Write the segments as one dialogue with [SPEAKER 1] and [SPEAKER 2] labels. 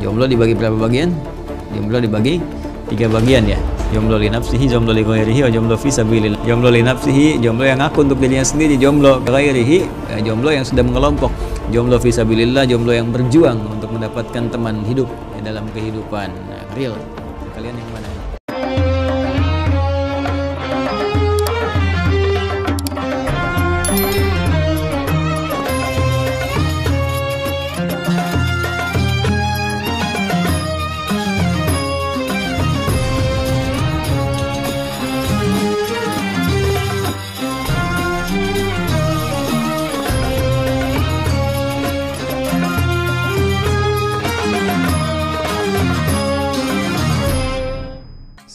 [SPEAKER 1] Jomblo dibagi berapa bagian? Jomblo dibagi 3 bagian ya. Jomblo li nafsihi, jomblo li ghairihi, jomblo fi sabilillah. Jomblo li nafsihi, jomblo yang ngaku untuk dirinya sendiri. Jomblo ghairihi, jomblo yang sudah mengelompok. Jomblo fi sabilillah, jomblo yang berjuang untuk mendapatkan teman hidup dalam kehidupan real. Kalian yang mana?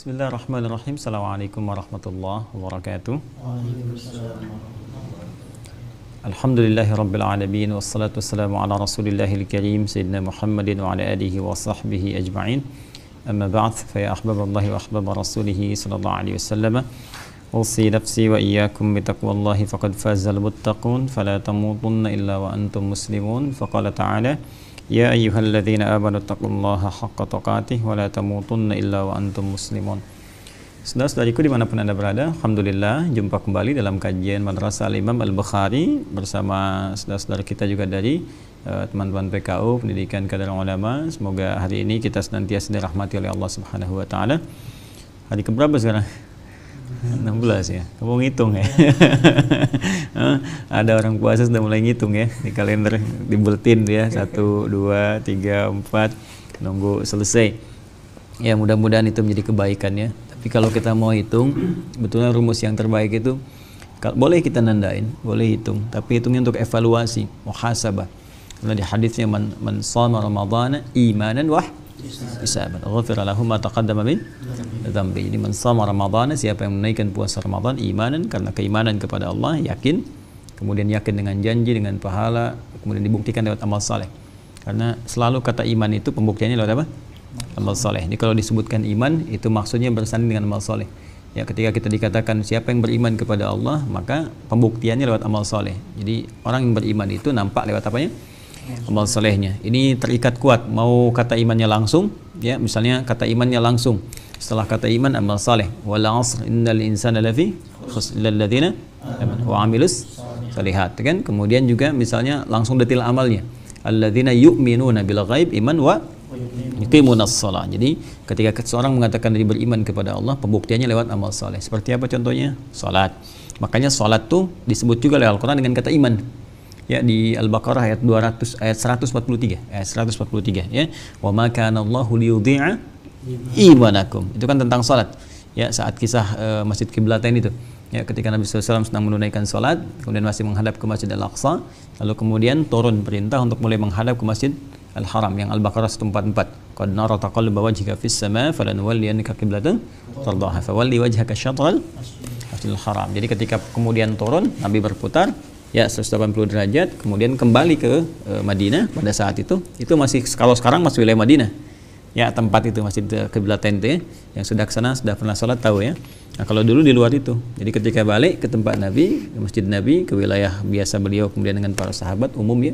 [SPEAKER 1] Bismillahirrahmanirrahim. Assalamualaikum warahmatullahi wabarakatuh. Alhamdulillahi rabbil alamin, wassalatu wassalamu ala rasulillahil karim sayyidina Muhammadin wa ala alihi wa sahbihi ajma'in. Amma ba'd, fa ya ahbaballahi wa ahbaba rasulihi sallallahu alaihi wasallam, usi nafsi wa iyyakum bi taqwallahi faqad fazal muttaqun fala tamutunna illa wa antum muslimun. Faqala ta'ala ya ayyuhalladzina amanu taqullaha haqqa tuqatih wa la tamutunna illa wa antum muslimun. Saudara-saudariku dimanapun Anda berada, alhamdulillah jumpa kembali dalam kajian Madrasah Al-Imam Al-Bukhari bersama saudara-saudara kita juga dari teman-teman PKU Pendidikan Kader Ulama. Semoga hari ini kita senantiasa dirahmati oleh Allah Subhanahu wa taala. Hari keberapa sekarang? 16 ya. Kamu ngitung ya. Ada orang puasa sudah mulai ngitung ya di kalender, di bulletin ya. 1 2 3 4 nunggu selesai. Ya, mudah-mudahan itu menjadi kebaikan ya. Tapi kalau kita mau hitung, betulnya rumus yang terbaik itu boleh kita nandain, boleh hitung, tapi hitungnya untuk evaluasi, muhasabah. Karena di hadisnya man shama ramadhana imanan wa ihtisaban ghufira lahu ma taqaddama min dzambi. Jadi man shama ramadhana, siapa yang menunaikan puasa Ramadan imanan, karena keimanan kepada Allah, yakin, kemudian yakin dengan janji, dengan pahala, kemudian dibuktikan lewat amal saleh. Karena selalu kata iman itu pembuktiannya lewat apa? Amal soleh. Jadi kalau disebutkan iman itu maksudnya bersanding dengan amal soleh. Ya, ketika kita dikatakan siapa yang beriman kepada Allah, maka pembuktiannya lewat amal soleh. Jadi orang yang beriman itu nampak lewat apanya? Amal solehnya. Ini terikat kuat. Mau kata imannya langsung, ya misalnya kata imannya langsung. Setelah kata iman amal soleh. Wal 'asr innal insana lafi khusr illal ladzina amanu wa 'amilus shalihat. Kan? Kemudian juga misalnya langsung detail amalnya. Alladzina yu'minuna bil ghaib iman wa yuqimunas shalah. Jadi ketika seorang mengatakan diri beriman kepada Allah, pembuktiannya lewat amal saleh. Seperti apa contohnya? Salat. Makanya salat tuh disebut juga oleh Al-Qur'an dengan kata iman. Ya, di Al-Baqarah ayat 143 ya. Wa ma kana Allahu liyudhi'a imanakum. Itu kan tentang salat. Ya, saat kisah Masjid Qiblatain itu. Ya, ketika Nabi SAW sedang menunaikan salat, kemudian masih menghadap ke Masjid Al-Aqsa, lalu kemudian turun perintah untuk mulai menghadap ke Masjid Al-Haram yang Al-Baqarah 144. Qad nara taqalluba wajhika fis sama falanuwalliyannaka qiblatan tardaha fawalli wajhaka syatral Masjidil Haram. Jadi ketika kemudian turun, Nabi berputar ya 180 derajat, kemudian kembali ke Madinah. Pada saat itu masih, kalau sekarang masih wilayah Madinah. Ya, tempat itu Masjid Qiblatain itu ya, yang sudah ke sana sudah pernah sholat tahu ya. Nah, kalau dulu di luar itu. Jadi ketika balik ke tempat Nabi, ke Masjid Nabi, ke wilayah biasa beliau kemudian dengan para sahabat umum ya,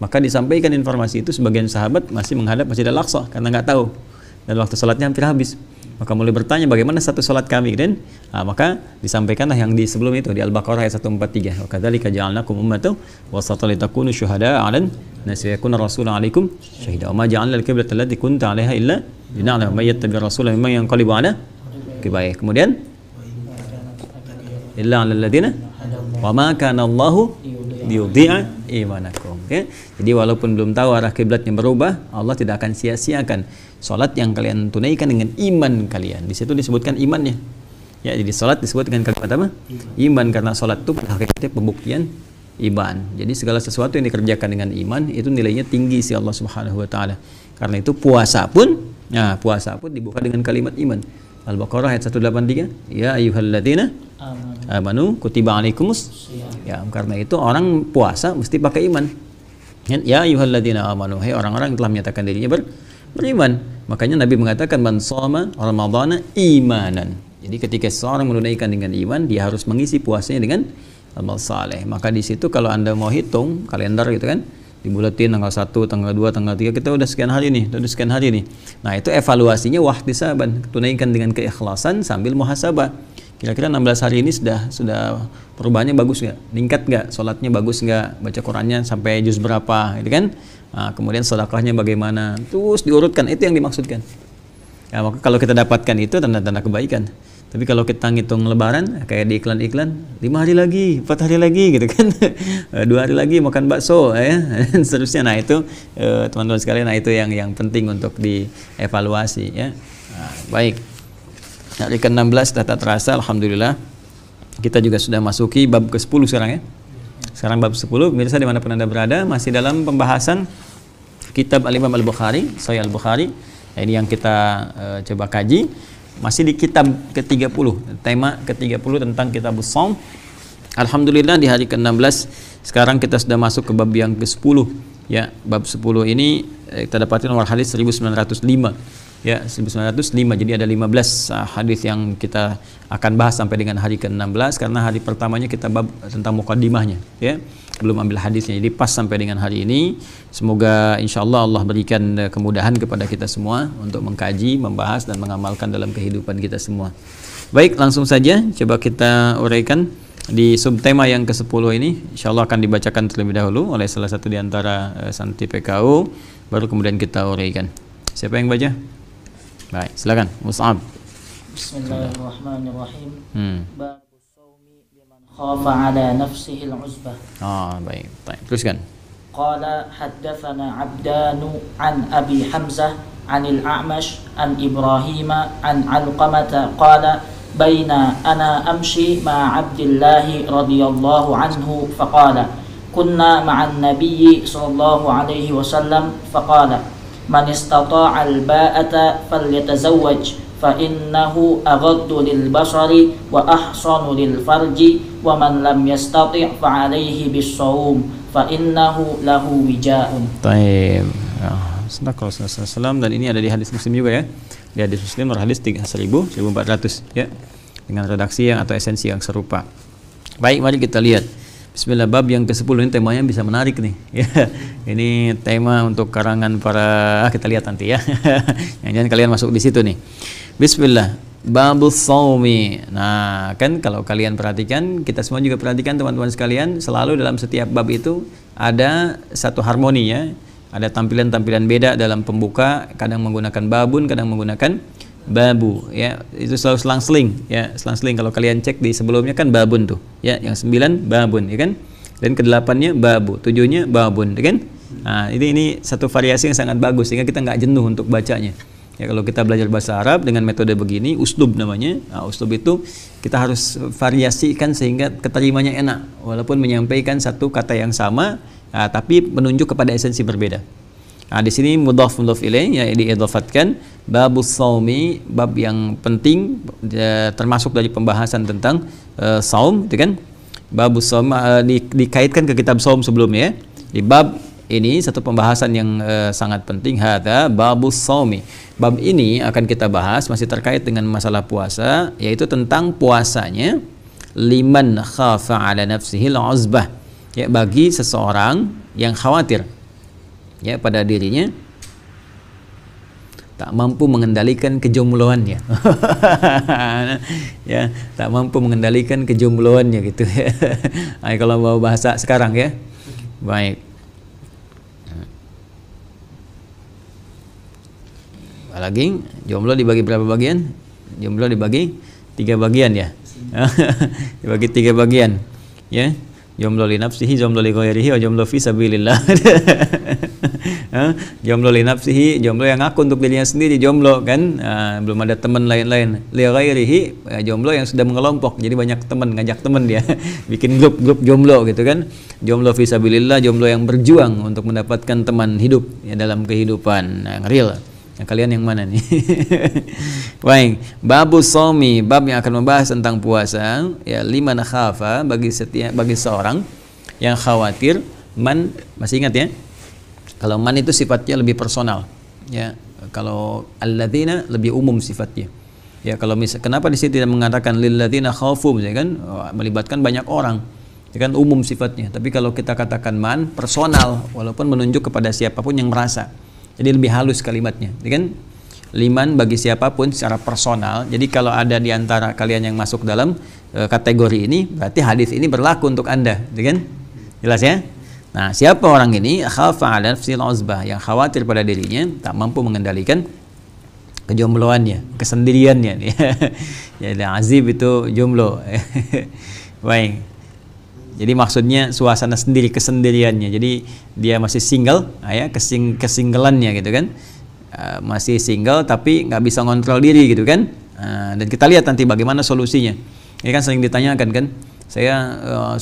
[SPEAKER 1] maka disampaikan informasi itu, sebagian sahabat masih menghadap Masjid Al-Aqsa karena nggak tahu, dan waktu sholatnya hampir habis. Maka mulai bertanya bagaimana satu sholat kami, dan maka disampaikanlah yang di sebelum itu di Al-Baqarah ayat 143. Wa kadzalika ja'alnakum ummatan wasatan litakunu syuhada'a 'alan nasi wa yakuna rasulun 'alaikum syahida. Wa ma ja'alna al-qiblata allati kunta 'alaiha illa lina'lama may yattabi'ir rasula mimman yanqalibu 'ala aqibihi. Kemudian illa 'alal ladzina wa ma kana Allahu liyudhi'a imanakum. Okay? Jadi walaupun belum tahu arah kiblatnya berubah, Allah tidak akan sia-siakan salat yang kalian tunaikan dengan iman kalian. Di situ disebutkan imannya. Ya, jadi salat disebut dengan kalimat apa? Iman, karena salat itu pada hakikatnya pembuktian iman. Jadi segala sesuatu yang dikerjakan dengan iman itu nilainya tinggi si Allah Subhanahu wa taala. Karena itu puasa pun dibuka dengan kalimat iman. Al-Baqarah ayat 183, ya ayyuhalladzina amanu kutiba alaikumus. Ya, karena itu orang puasa mesti pakai iman. Ya ayyuhalladzina amanu, hai orang-orang yang telah menyatakan dirinya beriman. Makanya Nabi mengatakan man shoma ramadhana imanan. Jadi ketika seorang menunaikan dengan iman, dia harus mengisi puasanya dengan amal saleh. Maka di situ kalau Anda mau hitung kalender gitu kan, dibulatin tanggal 1, tanggal 2, tanggal 3 kita udah sekian hari nih, udah sekian hari nih. Nah, itu evaluasinya wahtisaban, tunaikan dengan keikhlasan sambil muhasabah. Kira-kira 16 hari ini sudah perubahannya bagus nggak? Meningkat nggak? Sholatnya bagus nggak? Baca Qurannya sampai juz berapa? Gitu kan? Nah, kemudian sedekahnya bagaimana? Terus diurutkan, itu yang dimaksudkan. Ya, maka kalau kita dapatkan itu tanda-tanda kebaikan. Tapi kalau kita ngitung lebaran kayak di iklan-iklan 5 hari lagi, 4 hari lagi gitu kan. 2 hari lagi makan bakso ya dan seterusnya. Nah, itu teman-teman sekalian, nah itu yang penting untuk dievaluasi ya. Nah, baik. Hari ke-16 tak terasa alhamdulillah kita juga sudah masuki bab ke-10 sekarang ya. Sekarang bab 10, pemirsa dimanapun Anda berada, masih dalam pembahasan kitab Al-Imam Al-Bukhari, Sahih Al-Bukhari. Nah, ini yang kita coba kaji. Masih di kitab ke-30, tema ke-30 tentang kitab Shaum. Alhamdulillah di hari ke-16 sekarang kita sudah masuk ke bab yang ke-10 ya. Bab 10 ini kita dapatkan nomor hadis 1905 ya, 1905. Jadi ada 15 hadis yang kita akan bahas sampai dengan hari ke-16 karena hari pertamanya kita bab tentang mukaddimahnya ya. Belum ambil hadisnya, jadi pas sampai dengan hari ini. Semoga insyaallah Allah berikan kemudahan kepada kita semua untuk mengkaji, membahas dan mengamalkan dalam kehidupan kita semua. Baik, langsung saja coba kita uraikan di subtema yang ke-10 ini. Insyaallah akan dibacakan terlebih dahulu oleh salah satu di antara santri PKU, baru kemudian kita uraikan. Siapa yang baca? Baik, silakan Mus'ab.
[SPEAKER 2] Bismillahirrahmanirrahim. خاف على نفسه العزبة.
[SPEAKER 1] baik. Teruskan.
[SPEAKER 2] قال حدثنا عبدان عن أبي حمزة عن الأعمش عن إبراهيم عن علقمة قال بين أنا أمشي مع عبد الله رضي الله عنه فقال كنا مع النبي صلى الله عليه وسلم فقال من استطاع الباءة فليتزوج فإنه أغض للبصر وأحصن للفرج ومن لم يستطع فعليه بالصوم فإنه له وجاء.
[SPEAKER 1] Taib. Sedekah Rasulullah SAW, dan ini ada di hadis Muslim juga ya. Di hadis Muslim nomor hadis 1400 ya. Dengan redaksi yang atau esensi yang serupa. Baik, mari kita lihat. Bismillah, bab yang ke-10 ini temanya bisa menarik nih ya. Ini tema untuk karangan para kita lihat nanti ya. Jangan kalian masuk di situ nih. Bismillah, babus shaumi. Nah, kan kalau kalian perhatikan, kita semua juga perhatikan teman-teman sekalian, selalu dalam setiap bab itu ada satu harmoni ya. Ada tampilan-tampilan beda dalam pembuka, kadang menggunakan babun, kadang menggunakan babu ya. Itu selalu selang-seling ya, selang-seling. Kalau kalian cek di sebelumnya kan babun tuh ya, yang 9 babun ya kan, dan ke-8-nya babu, 7-nya babun ya kan. Nah, ini satu variasi yang sangat bagus sehingga kita nggak jenuh untuk bacanya ya. Kalau kita belajar bahasa Arab dengan metode begini, uslub namanya. Nah, uslub itu kita harus variasikan sehingga keterimanya enak, walaupun menyampaikan satu kata yang sama tapi menunjuk kepada esensi berbeda. Nah, di sini mudhaf ilaih ya, diidhafatkan babus shaumi, bab yang penting termasuk dari pembahasan tentang saum gitu kan. Babus shaum dikaitkan ke kitab saum sebelumnya ya. Di bab ini satu pembahasan yang sangat penting, hadza babus shaumi. Bab ini akan kita bahas masih terkait dengan masalah puasa, yaitu tentang puasanya liman khafa ala nafsihi al-uzbah ya, bagi seseorang yang khawatir ya pada dirinya tak mampu mengendalikan kejombloannya. Ya, tak mampu mengendalikan kejombloannya gitu ya. Nah, kalau mau bahasa sekarang ya. Baik. Lagi jomblo dibagi berapa bagian? Jomblo dibagi 3 bagian ya. Dibagi 3 bagian ya. Jomblo li nafsihi, jomblo li ghairihi, jomblo fi sabilillah. Jomblo li nafsihi, jomblo yang ngaku untuk dirinya sendiri, jomblo kan, belum ada teman lain-lain. Li ghairihi, jomblo yang sudah mengelompok, jadi banyak teman, ngajak teman dia, bikin grup jomblo gitu kan. Jomblo fi sabilillah, jomblo yang berjuang untuk mendapatkan teman hidup ya dalam kehidupan yang real. Nah, kalian yang mana nih? Baik, babus shaumi, bab yang akan membahas tentang puasa ya, liman khafa, bagi seorang yang khawatir. Man, masih ingat ya? Kalau man itu sifatnya lebih personal ya. Kalau alladzina lebih umum sifatnya. Ya, kalau kenapa di sini tidak mengatakan lilladzina khafu ya kan? Melibatkan banyak orang. itu kan umum sifatnya. Tapi kalau kita katakan man, personal, walaupun menunjuk kepada siapapun yang merasa. Jadi lebih halus kalimatnya, itu kan liman bagi siapapun secara personal. Jadi kalau ada di antara kalian yang masuk dalam kategori ini, berarti hadis ini berlaku untuk Anda, itu kan? Jelas ya? Nah, siapa orang ini? Khafa 'ala nafsil uzbah, yang khawatir pada dirinya tak mampu mengendalikan kejombloannya, kesendiriannya. Ya, azib itu jomblo. Baik. Jadi maksudnya suasana sendiri, kesendiriannya. Jadi dia masih single, ya, kesinggelannya gitu kan. Masih single tapi nggak bisa ngontrol diri gitu kan. Dan kita lihat nanti bagaimana solusinya. Ini kan sering ditanyakan kan. Saya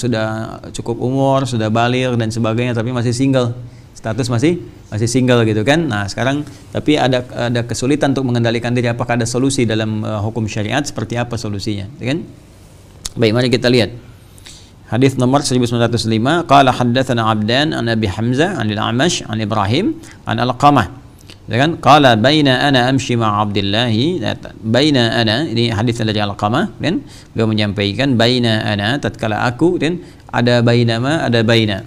[SPEAKER 1] sudah cukup umur, sudah baligh dan sebagainya, tapi masih single. Status masih single gitu kan. Nah, sekarang tapi ada kesulitan untuk mengendalikan diri. Apakah ada solusi dalam hukum syariat? Seperti apa solusinya, kan? Baik, mari kita lihat. Hadis nomor 1905, qala haddatsana Abdan an Abi Hamzah an al-A'mash an Ibrahim an Alqamah. Ya kan? Qala baina ana amshi ma Abdullah, baina ana, ini hadis dari Alqamah, kan? Beliau menyampaikan baina ana, tatkala aku, dan ada bainama, ada baina.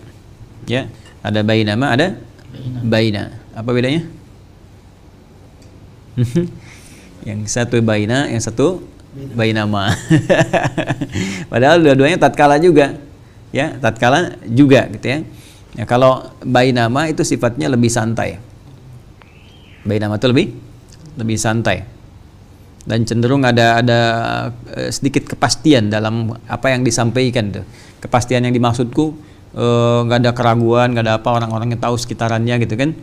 [SPEAKER 1] Ya. Ada bainama, ada baina. Apa bedanya? Yang satu baina, yang satu bainama. Padahal dua-duanya tatkala juga. Ya, tatkala juga gitu ya. Ya, kalau bainama itu sifatnya lebih santai. Bainama itu lebih santai. Dan cenderung ada sedikit kepastian dalam apa yang disampaikan tuh. Kepastian yang dimaksudku nggak ada keraguan, nggak ada apa, orang-orangnya tahu sekitarannya gitu kan.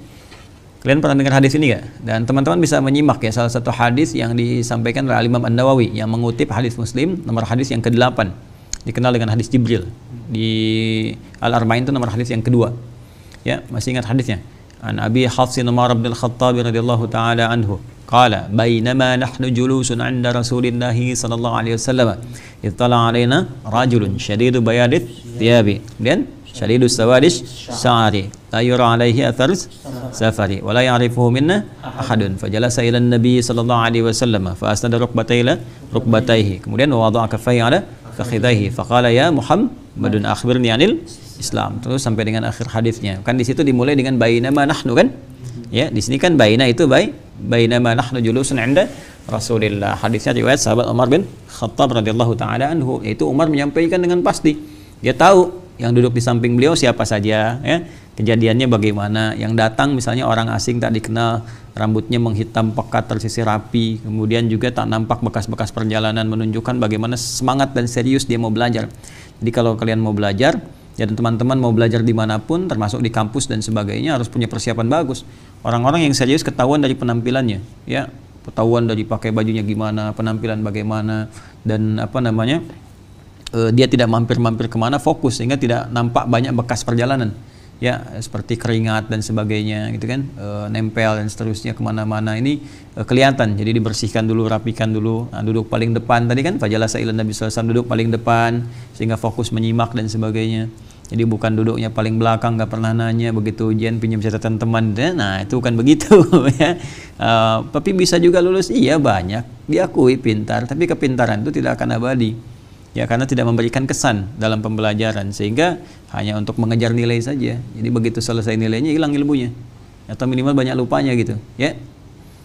[SPEAKER 1] Kalian pernah dengar hadis ini nggak? Dan teman-teman bisa menyimak ya salah satu hadis yang disampaikan oleh Imam An-Nawawi yang mengutip hadis Muslim nomor hadis yang ke-8, dikenal dengan hadis Jibril. Di Al-Arba'in itu nomor hadis yang kedua. Ya, masih ingat hadisnya? An Abi Hafsin Umar bin Al-Khattab radhiyallahu taala anhu qala bainama nahnu julusun 'inda Rasulillah sallallahu alaihi wasallam ittala 'alaina rajulun shadidu bayadit thiyabi dan shadidu sawadis sya'ri la yura 'alaihi athar safari wa la ya'rifuhu minna ahadun fajalasa ila an-nabi sallallahu alaihi wasallam fa asnada rukbatayhi kemudian wada'a kaffayhi 'ala fakhidaihi faqala ya Muhammadun akhbirni 'anil Islam, terus sampai dengan akhir hadisnya. Kan di situ dimulai dengan bainama nahnu kan? Ya, di sini kan baina itu bainama nahnu julusun 'inda Rasulillah. Hadisnya riwayat sahabat Umar bin Khattab radhiyallahu taala anhu. Itu Umar menyampaikan dengan pasti. Dia tahu yang duduk di samping beliau siapa saja, ya. Kejadiannya bagaimana, yang datang misalnya orang asing tak dikenal, rambutnya menghitam pekat tersisir rapi, kemudian juga tak nampak bekas-bekas perjalanan, menunjukkan bagaimana semangat dan serius dia mau belajar. Jadi kalau kalian mau belajar, ya, dan teman-teman mau belajar dimanapun, termasuk di kampus dan sebagainya, harus punya persiapan bagus. Orang-orang yang serius ketahuan dari penampilannya, ya, ketahuan dari pakai bajunya gimana, penampilan bagaimana, dan apa namanya, dia tidak mampir-mampir kemana, fokus sehingga tidak nampak banyak bekas perjalanan, ya, seperti keringat dan sebagainya, gitu kan, nempel dan seterusnya kemana-mana. Ini kelihatan, jadi dibersihkan dulu, rapikan dulu. Nah, duduk paling depan tadi kan, fajalasa ila Nabi sallallahu alaihi wasallam, duduk paling depan sehingga fokus menyimak dan sebagainya. Jadi bukan duduknya paling belakang, nggak pernah nanya, begitu ujian pinjam catatan teman. Nah, itu kan begitu. Ya. Tapi bisa juga lulus, iya banyak, diakui pintar, tapi kepintaran itu tidak akan abadi. Ya, karena tidak memberikan kesan dalam pembelajaran, sehingga hanya untuk mengejar nilai saja. Jadi begitu selesai nilainya hilang ilmunya, atau minimal banyak lupanya gitu. Ya,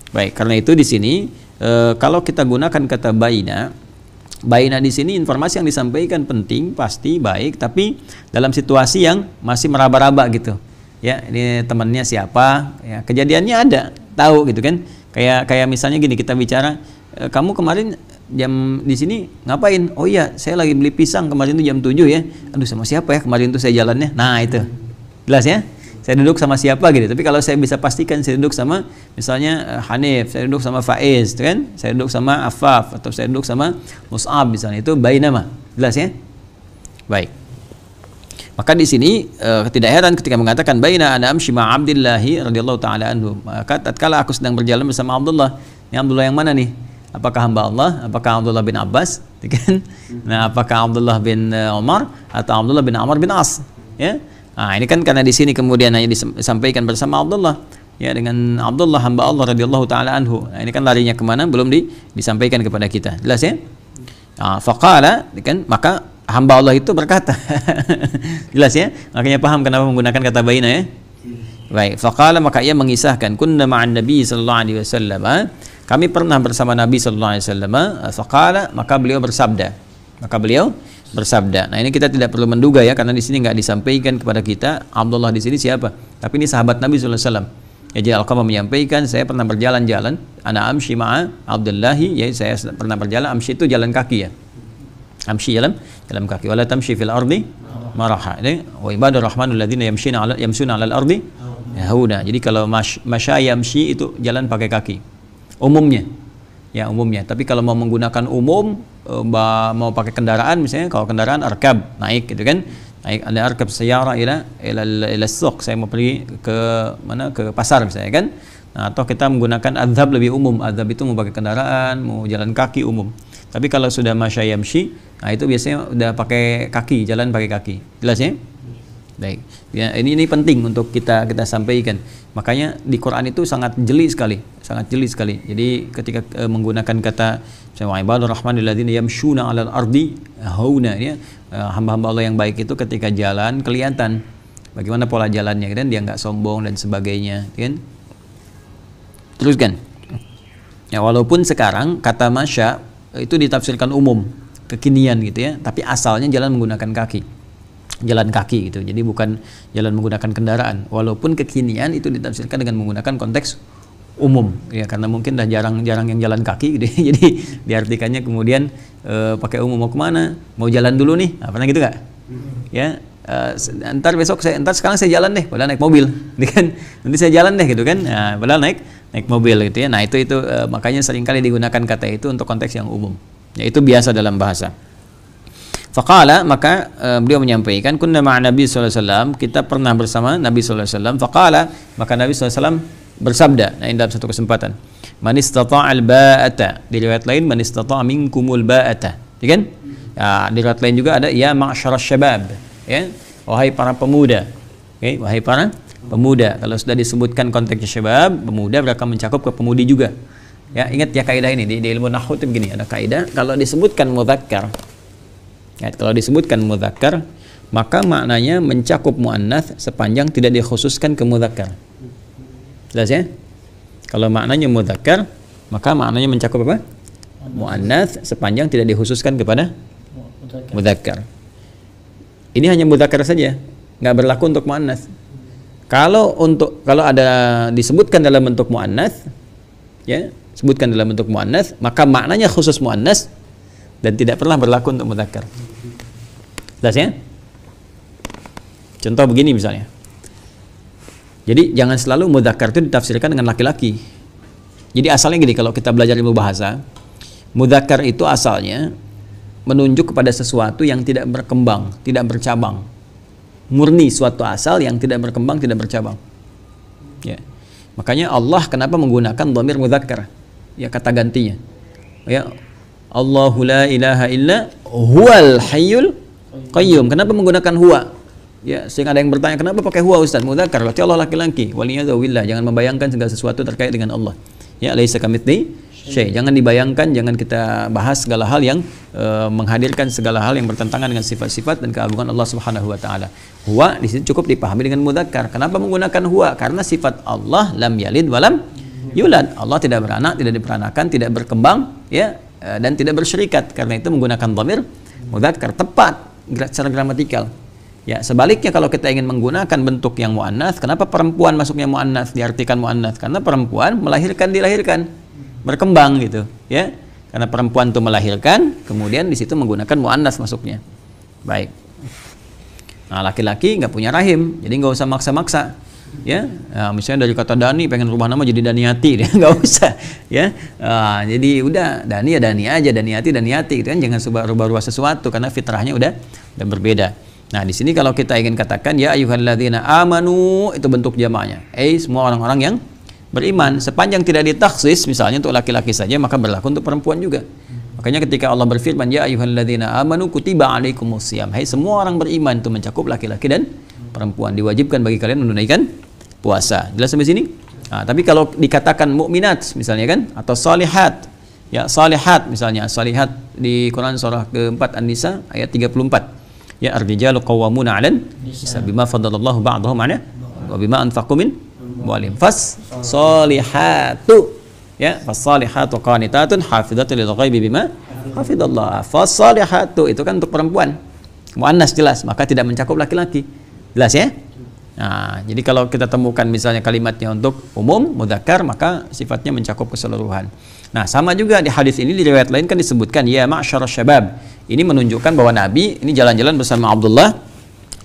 [SPEAKER 1] baik. Karena itu di sini kalau kita gunakan kata baina di sini, informasi yang disampaikan penting, pasti baik, tapi dalam situasi yang masih meraba-raba gitu. Ya, ini temannya siapa? Ya, kejadiannya ada, tahu gitu kan? Kayak misalnya gini, kita bicara, kamu kemarin jam di sini ngapain? Oh iya, saya lagi beli pisang kemarin tuh jam 7 ya. Aduh, sama siapa ya kemarin tuh saya jalannya? Nah, itu. Jelas ya? Saya duduk sama siapa gitu. Tapi kalau saya bisa pastikan saya duduk sama misalnya Hanif, saya duduk sama Faiz, kan? Saya duduk sama Afaf, atau saya duduk sama Mus'ab misalnya, itu bainama. Jelas ya? Baik. Maka di sini tidak heran ketika mengatakan baina ana amshi ma Abdullah radhiyallahu taala anhu. Maka tatkala aku sedang berjalan bersama Abdullah. Ini Abdullah yang mana nih? Apakah hamba Allah? Apakah Abdullah bin Abbas? Kan? Nah, apakah Abdullah bin Umar atau Abdullah bin Amr bin As? Ya. Nah, ini kan karena di sini kemudian hanya disampaikan bersama Abdullah, ya, dengan Abdullah hamba Allah radhiyallahu taala anhu. Nah, ini kan larinya kemana? Belum disampaikan kepada kita. Jelas ya? Nah, faqala, kan, maka hamba Allah itu berkata. Jelas ya? Makanya paham kenapa menggunakan kata baina ya. Baik, faqala maka ia mengisahkan kunna ma'an nabi sallallahu alaihi wasallam. Kami pernah bersama Nabi sallallahu alaihi wasallam. Faqala maka beliau bersabda. Nah, ini kita tidak perlu menduga ya, karena di sini nggak disampaikan kepada kita Abdullah di sini siapa. Tapi ini sahabat Nabi sallallahu alaihi wasallam. Ya, jadi Alqamah menyampaikan, saya pernah berjalan-jalan, ana amshi ma'a Abdullahi, ya saya pernah berjalan, amshi itu jalan kaki ya. Amshi jalan kaki. Wala tamshi fil ardi maraha. Wa ibadur rahmanul ladzina yamshuna 'alal ardi hauna. Jadi kalau masya yamshi itu jalan pakai kaki. Umumnya. Tapi kalau mau menggunakan umum, mau pakai kendaraan misalnya, kalau kendaraan arkab, naik gitu kan. Naik ada arkab sayyara ila suq, saya mau pergi ke mana, ke pasar misalnya kan. Nah, atau kita menggunakan adzhab lebih umum. Adzhab itu mau pakai kendaraan, mau jalan kaki umum. Tapi kalau sudah masya yamshi, nah itu biasanya udah pakai kaki, jalan pakai kaki. Jelas ya? Baik. Ya, ini penting untuk kita sampaikan. Makanya di Quran itu sangat jeli sekali. Jadi ketika menggunakan kata ibadur rahmanil ladzina yamshuna 'alal ardi hauna, ya, hamba-hamba Allah yang baik itu ketika jalan kelihatan bagaimana pola jalannya, kan dia nggak sombong dan sebagainya, kan. Teruskan. Ya, walaupun sekarang kata masya itu ditafsirkan umum, kekinian gitu ya, tapi asalnya jalan menggunakan kaki. Jalan kaki gitu. Jadi bukan jalan menggunakan kendaraan. Walaupun kekinian itu ditafsirkan dengan menggunakan konteks umum ya, karena mungkin dah jarang-jarang yang jalan kaki gitu. Jadi diartikannya kemudian pakai umum. Mau kemana? Mau jalan dulu nih. Nah, pernah gitu gak? Ya, sekarang saya jalan deh, padahal naik mobil, kan? Nanti saya jalan deh gitu kan? Nah, padahal naik mobil gitu ya. Nah, itu makanya seringkali digunakan kata itu untuk konteks yang umum. Ya, itu biasa dalam bahasa. Faqala maka beliau menyampaikan kunna ma'a Nabi sallallahu alaihi wasallam, kita pernah bersama Nabi sallallahu alaihi wasallam. Faqala maka Nabi sallallahu alaihi wasallam bersabda, nah dalam satu kesempatan, man istata'al ba'ata, di riwayat lain man istata'a minkumul ba'ata, ya kan? Ya, di riwayat lain juga ada ya ma'syarasy syabab, ya, wahai para pemuda. Oke, wahai para pemuda. Kalau sudah disebutkan konteks syabab, pemuda berarti mencakup ke pemudi juga. Ya, ingat ya kaidah ini di ilmu nahwu itu begini, ada kaidah kalau disebutkan mudzakkar. Ya, kalau disebutkan mudzakkar, maka maknanya mencakup muannats sepanjang tidak dikhususkan ke mudzakkar. Jelas ya? Kalau maknanya mudzakkar, maka maknanya mencakup apa? Muannats sepanjang tidak dikhususkan kepada mudzakkar. Ini hanya mudzakkar saja, nggak berlaku untuk muannats. Kalau ada disebutkan dalam bentuk muannats, ya, sebutkan dalam bentuk muannats, maka maknanya khusus muannats dan tidak pernah berlaku untuk mudzakkar. Jelas ya? Contoh begini misalnya. Jadi jangan selalu mudzakkar itu ditafsirkan dengan laki-laki. Jadi asalnya gini, kalau kita belajar ilmu bahasa, mudzakkar itu asalnya menunjuk kepada sesuatu yang tidak berkembang, tidak bercabang. Murni suatu asal yang tidak berkembang, tidak bercabang. Ya. Makanya Allah kenapa menggunakan dhamir mudzakkar? Ya, kata gantinya. Ya, Allahu la ilaha illa huwal hayyul qayyum. Kenapa menggunakan huwa? Ya, sehingga ada yang bertanya, kenapa pakai huwa Ustaz? Mudzakkar, berarti Allah laki-laki. Waliyadzubillah, jangan membayangkan segala sesuatu terkait dengan Allah. Ya, laisa kamitslihi syai'. Jangan dibayangkan, jangan kita bahas segala hal yang menghadirkan segala hal yang bertentangan dengan sifat-sifat dan keagungan Allah Subhanahu wa taala. Huwa di sini cukup dipahami dengan mudzakkar. Kenapa menggunakan huwa? Karena sifat Allah lam yalid wa lam yulad. Allah tidak beranak, tidak diperanakan, tidak berkembang, ya, dan tidak bersyirikat. Karena itu menggunakan dhamir mudzakkar tepat secara gramatikal. Ya, sebaliknya kalau kita ingin menggunakan bentuk yang muannats, kenapa perempuan masuknya muannats, diartikan muannats? Karena perempuan dilahirkan, berkembang gitu, ya. Karena perempuan itu melahirkan, kemudian di situ menggunakan muannats masuknya. Baik. Nah, laki-laki nggak punya rahim, jadi nggak usah maksa-maksa. Ya, nah, misalnya dari kata Dani pengen rubah nama jadi Daniati, nggak usah, ya. Jadi udah Dani ya Dani aja, Daniati gitu kan, jangan rubah-rubah sesuatu karena fitrahnya udah berbeda. Nah, di sini kalau kita ingin katakan ya ayyuhalladzina amanu, itu bentuk jamaknya. Semua orang-orang yang beriman, sepanjang tidak ditaksis misalnya untuk laki-laki saja, maka berlaku untuk perempuan juga. Makanya ketika Allah berfirman ya ayyuhalladzina amanu kutiba alaikumusiyam, semua orang beriman, itu mencakup laki-laki dan perempuan, diwajibkan bagi kalian menunaikan puasa. Jelas sampai sini? Nah, tapi kalau dikatakan mukminat misalnya kan, atau salihat, Ya, salihat misalnya, salihat di Quran surah keempat An-Nisa ayat 34. Ya, ar-rijalu qawwamuna 'alan nisa bima faddalallahu ba'dahum 'ala wa bima anfaqu min amwalihim. Fas salihatu, ya, fas salihatu qanitatun hafizatun lil ghaibi bima hafidallah. Fas salihatu itu kan untuk perempuan. Muannas jelas, maka tidak mencakup laki-laki. Jelas ya? Nah, jadi kalau kita temukan misalnya kalimatnya untuk umum, mudzakkar, maka sifatnya mencakup keseluruhan. Nah, sama juga di hadis ini, di riwayat lain kan disebutkan ya ma'syarasy syabab. Ini menunjukkan bahwa Nabi ini jalan-jalan bersama Abdullah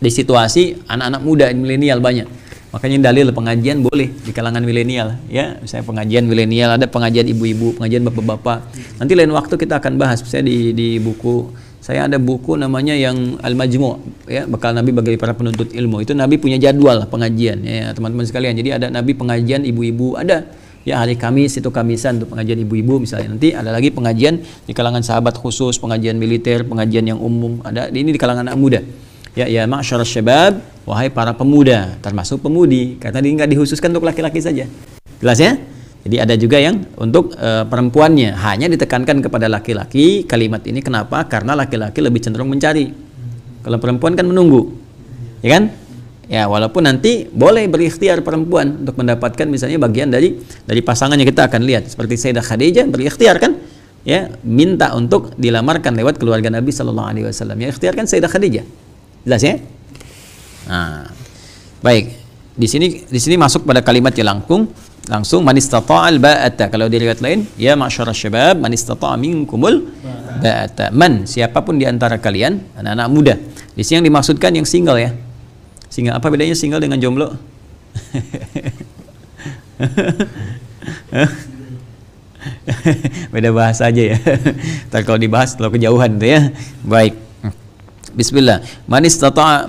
[SPEAKER 1] di situasi anak-anak muda, milenial banyak. Makanya dalil pengajian boleh di kalangan milenial, ya. Misalnya pengajian milenial, ada pengajian ibu-ibu, pengajian bapak-bapak. Nanti lain waktu kita akan bahas. Misalnya di buku saya ada buku namanya yang Al-Majmu', ya, bekal Nabi bagi para penuntut ilmu. Itu Nabi punya jadwal pengajian, ya teman-teman sekalian. Jadi ada Nabi pengajian ibu-ibu, ada ya hari Kamis itu Kamisan untuk pengajian ibu-ibu misalnya. Nanti ada lagi pengajian di kalangan sahabat khusus, pengajian militer, pengajian yang umum. Ada ini di kalangan anak muda. Ya ma'syarasy syabab, wahai para pemuda, termasuk pemudi. Karena ini nggak dikhususkan untuk laki-laki saja. Jelas ya? Jadi ada juga yang untuk perempuannya, hanya ditekankan kepada laki-laki kalimat ini. Kenapa? Karena laki-laki lebih cenderung mencari. Kalau perempuan kan menunggu, ya kan? Ya, walaupun nanti boleh berikhtiar perempuan untuk mendapatkan misalnya bagian dari pasangannya, kita akan lihat seperti Sayyidah Khadijah berikhtiar kan? Ya, minta untuk dilamarkan lewat keluarga Nabi Shallallahu Alaihi Wasallam. Ya, ikhtiar kan Sayyidah Khadijah, jelas ya? Nah, baik. Di sini masuk pada kalimat yang langsung man istata'al ba'ata. Kalau di riwayat lain ya ma'syarasy syabab man istata'a minkumul ba'ata. Man, siapapun di antara kalian, anak-anak muda. Di sini yang dimaksudkan yang single ya. Single, apa bedanya single dengan jomblo? Beda bahasa aja ya. Ntar kalau dibahas terlalu kejauhan tuh ya. Baik. Bismillah. Man istata'a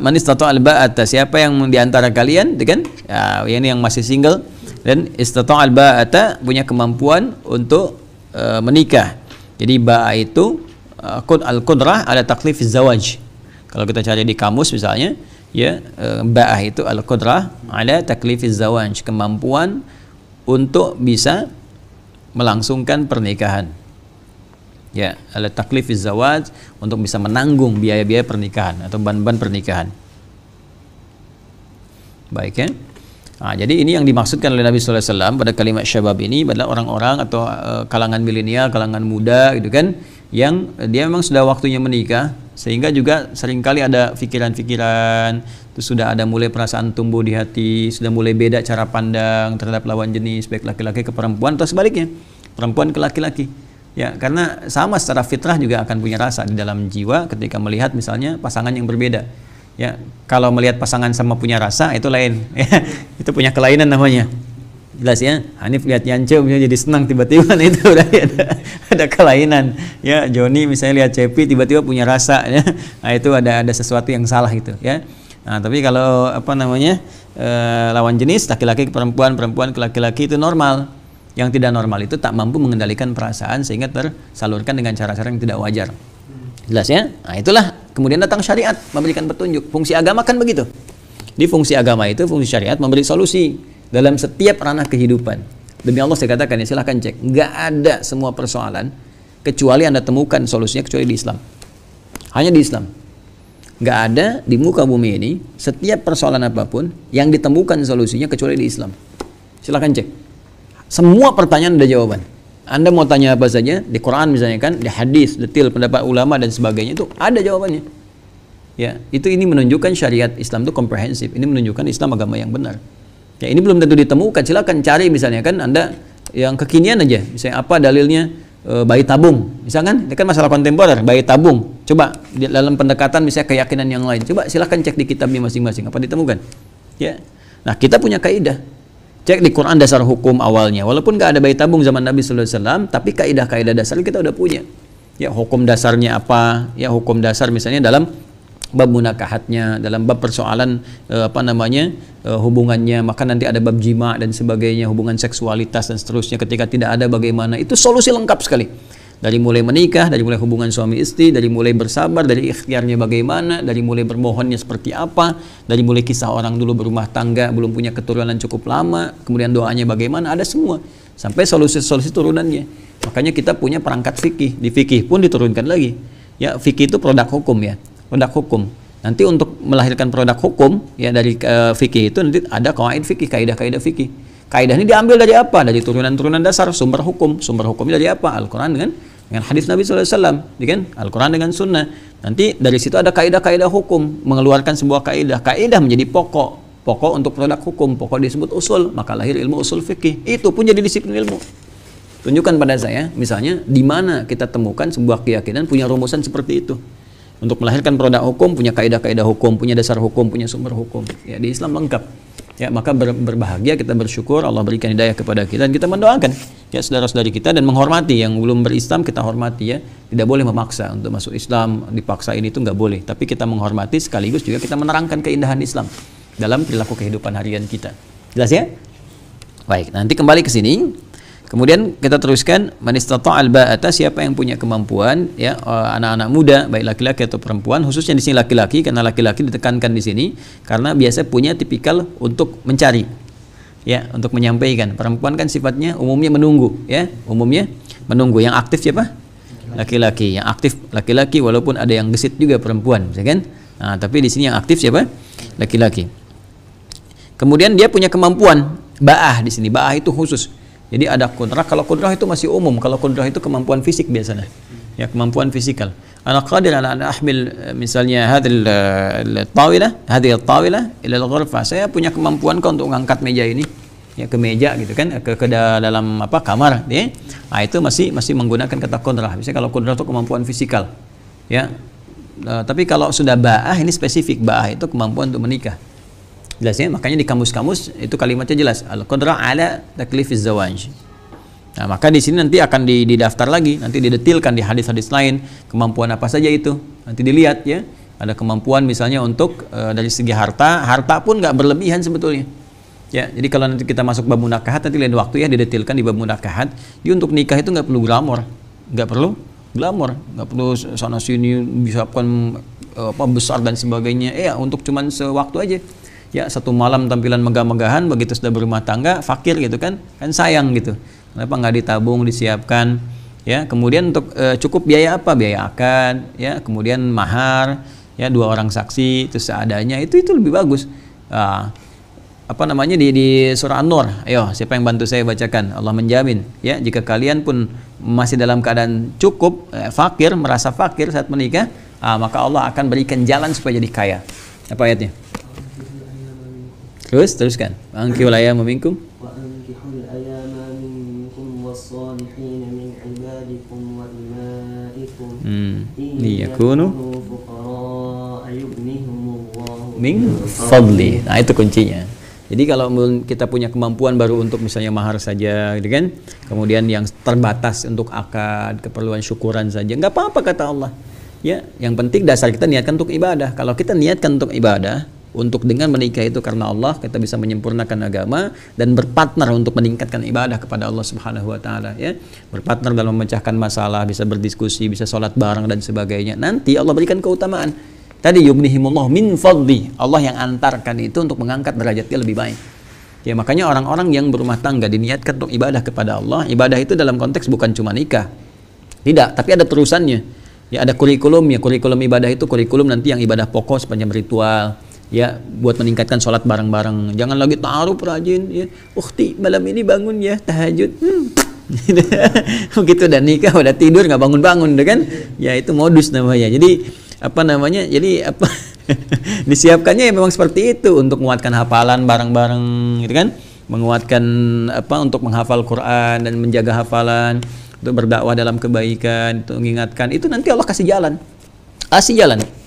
[SPEAKER 1] al-ba'ata, siapa yang di antara kalian, kan? Ya, ini yang masih single dan istata'a al-ba'ata, punya kemampuan untuk menikah. Jadi ba'a itu al-qudrah ala taklifiz zawaj. Kalau kita cari di kamus misalnya, ya ba'ah itu al-qudrah ala taklifiz zawaj, kemampuan untuk bisa melangsungkan pernikahan. Ya, ala taklifiz zawaj, untuk bisa menanggung biaya-biaya pernikahan atau beban-beban pernikahan. Baik ya. Nah, jadi ini yang dimaksudkan oleh Nabi sallallahu alaihi wasallam pada kalimat syabab ini adalah orang-orang atau kalangan milenial, kalangan muda gitu kan, yang dia memang sudah waktunya menikah, sehingga juga seringkali ada pikiran-pikiran, terus sudah ada mulai perasaan tumbuh di hati, sudah mulai beda cara pandang terhadap lawan jenis, baik laki-laki ke perempuan atau sebaliknya, perempuan ke laki-laki. Ya, karena sama secara fitrah juga akan punya rasa di dalam jiwa ketika melihat misalnya pasangan yang berbeda. Ya, kalau melihat pasangan sama punya rasa itu lain. Ya, itu punya kelainan namanya. Jelas ya. Hanif lihat Yance jadi senang tiba-tiba, nah itu udah ada kelainan. Ya, Joni misalnya lihat Cepi tiba-tiba punya rasa. Ya, nah itu ada sesuatu yang salah gitu. Ya. Nah, tapi kalau lawan jenis laki-laki ke perempuan, perempuan ke laki-laki itu normal. Yang tidak normal itu tak mampu mengendalikan perasaan sehingga tersalurkan dengan cara-cara yang tidak wajar. Jelas ya? Nah, itulah kemudian datang syariat memberikan petunjuk. Fungsi agama kan begitu. Di fungsi agama itu, fungsi syariat memberi solusi dalam setiap ranah kehidupan. Demi Allah saya katakan ya, silahkan cek. Nggak ada semua persoalan kecuali Anda temukan solusinya kecuali di Islam. Hanya di Islam. Nggak ada di muka bumi ini setiap persoalan apapun yang ditemukan solusinya kecuali di Islam. Silahkan cek. Semua pertanyaan ada jawaban. Anda mau tanya apa saja, di Quran misalnya kan, di hadis, detail pendapat ulama dan sebagainya, itu ada jawabannya. Ya, ini menunjukkan syariat Islam itu komprehensif. Ini menunjukkan Islam agama yang benar. Ya, ini belum tentu ditemukan. Silakan cari misalnya kan, Anda yang kekinian aja. Misalnya apa dalilnya bayi tabung. Misalkan ini kan masalah kontemporer, bayi tabung. Coba di dalam pendekatan misalnya keyakinan yang lain. Coba silakan cek di kitabnya masing-masing apa ditemukan. Ya. Nah, kita punya kaidah. Cek di Quran dasar hukum awalnya. Walaupun nggak ada bayi tabung zaman Nabi sallallahu alaihi wasallam, tapi kaidah-kaidah dasar kita udah punya. Ya, hukum dasarnya apa? Ya, hukum dasar misalnya dalam bab munakahatnya, dalam bab persoalan hubungannya, maka nanti ada bab jima dan sebagainya, hubungan seksualitas dan seterusnya. Ketika tidak ada bagaimana, itu solusi lengkap sekali. Dari mulai menikah, dari mulai hubungan suami istri, dari mulai bersabar, dari ikhtiarnya bagaimana, dari mulai bermohonnya seperti apa, dari mulai kisah orang dulu berumah tangga belum punya keturunan cukup lama, kemudian doanya bagaimana, ada semua sampai solusi-solusi turunannya. Makanya kita punya perangkat fikih. Di fikih pun diturunkan lagi. Ya, fikih itu produk hukum ya, produk hukum. Nanti untuk melahirkan produk hukum ya dari fikih itu nanti ada qawaid fikih, kaidah-kaidah fikih. Kaidah ini diambil dari apa? Dari turunan-turunan dasar sumber hukum. Sumber hukumnya dari apa? Al-Qur'an dengan hadis Nabi sallallahu alaihi wasallam, kan? Al-Qur'an dengan sunnah. Nanti dari situ ada kaidah-kaidah hukum, mengeluarkan sebuah kaidah. Kaidah menjadi pokok untuk produk hukum. Pokok disebut usul, maka lahir ilmu usul fikih. Itu pun jadi disiplin ilmu. Tunjukkan pada saya, misalnya, di mana kita temukan sebuah keyakinan punya rumusan seperti itu. Untuk melahirkan produk hukum, punya kaidah-kaidah hukum, punya dasar hukum, punya sumber hukum. Ya, di Islam lengkap. Ya, maka berbahagia, kita bersyukur Allah berikan hidayah kepada kita, dan kita mendoakan ya saudara-saudari kita, dan menghormati yang belum berislam, kita hormati ya. Tidak boleh memaksa untuk masuk Islam, dipaksa ini itu nggak boleh. Tapi kita menghormati sekaligus juga kita menerangkan keindahan Islam dalam perilaku kehidupan harian kita. Jelas ya? Baik, nanti kembali ke sini. Kemudian kita teruskan, man istata'al ba'ata, siapa yang punya kemampuan ya, anak-anak muda baik laki-laki atau perempuan, khususnya di sini laki-laki, karena laki-laki ditekankan di sini karena biasa punya tipikal untuk mencari ya, untuk menyampaikan. Perempuan kan sifatnya umumnya menunggu ya, umumnya menunggu. Yang aktif siapa? Laki-laki. Yang aktif laki-laki, walaupun ada yang gesit juga perempuan, ya kan? Nah, tapi di sini yang aktif siapa? Laki-laki. Kemudian dia punya kemampuan ba'ah di sini. Ba'ah itu khusus. Jadi ada kudrah. Kalau kudrah itu masih umum. Kalau kudrah itu kemampuan fisik biasanya. Ya, kemampuan fisikal. Ana qadir ala an ahmil misalnya hadhil tawilah, hadhihi tawilah ila al-ghurfah. Saya punya kemampuan kok untuk mengangkat meja ini ya ke meja gitu kan, ke dalam apa kamar ya. Nah, itu masih menggunakan kata kudrah. Misalnya kalau kudrah itu kemampuan fisikal. Ya. Tapi kalau sudah ba'ah ini spesifik. Ba'ah itu kemampuan untuk menikah. Jelasnya, makanya di kamus-kamus itu kalimatnya jelas, al-qudrah ala taklifiz zawaj. Nah, maka di sini nanti akan didaftar lagi, nanti didetilkan di hadis-hadis lain kemampuan apa saja itu. Nanti dilihat ya, ada kemampuan misalnya untuk dari segi harta pun nggak berlebihan sebetulnya. Ya, jadi kalau nanti kita masuk bab munakahat, nanti lain waktu ya didetilkan di bab munakahat. Dia untuk nikah itu nggak perlu glamor, nggak perlu sana sini disiapkan apa besar dan sebagainya. Ya, untuk cuman sewaktu aja. Ya, satu malam tampilan megah-megahan, begitu sudah berumah tangga fakir gitu kan sayang gitu. Kenapa nggak ditabung, disiapkan ya. Kemudian untuk cukup biaya apa? Biaya akad ya, kemudian mahar ya, 2 orang saksi itu seadanya, itu lebih bagus. Apa namanya di surah An-Nur, ayo siapa yang bantu saya bacakan. Allah menjamin ya, jika kalian pun masih dalam keadaan cukup fakir, merasa fakir saat menikah, maka Allah akan berikan jalan supaya jadi kaya. Apa ayatnya? Teruskan. Ankihul ayama minkum
[SPEAKER 3] wa ankihul ayama minkum was-salihin min ibadikum wa imaikum
[SPEAKER 1] liyakunu
[SPEAKER 3] fuqara yughnihumullahu
[SPEAKER 1] min fadli. Nah, itu kuncinya. Jadi kalau kita punya kemampuan baru untuk misalnya mahar saja gitu kan, kemudian yang terbatas untuk akad, keperluan syukuran saja, nggak apa-apa kata Allah. Ya, yang penting dasar kita niatkan untuk ibadah. Kalau kita niatkan untuk ibadah, untuk dengan menikah itu karena Allah, kita bisa menyempurnakan agama dan berpartner untuk meningkatkan ibadah kepada Allah Subhanahu wa taala ya. Berpartner dalam memecahkan masalah, bisa berdiskusi, bisa sholat bareng dan sebagainya. Nanti Allah berikan keutamaan. Tadi yughnihimullah min fadli. Allah yang antarkan itu untuk mengangkat derajatnya lebih baik. Ya, makanya orang-orang yang berumah tangga diniatkan untuk ibadah kepada Allah. Ibadah itu dalam konteks bukan cuma nikah. Tidak, tapi ada terusannya. Ya, ada kurikulumnya. Kurikulum ibadah itu kurikulum nanti yang ibadah pokok sepanjang ritual. Ya, buat meningkatkan sholat bareng-bareng. Jangan lagi ta'aruf rajin ya. Ukhti, malam ini bangun ya tahajud. Begitu udah nikah, udah tidur nggak bangun-bangun deh kan? Ya, itu modus namanya. Jadi apa namanya? Jadi apa? Disiapkannya ya memang seperti itu untuk menguatkan hafalan bareng-bareng gitu kan? Menguatkan apa untuk menghafal Quran dan menjaga hafalan, untuk berdakwah dalam kebaikan, untuk mengingatkan. Itu nanti Allah kasih jalan.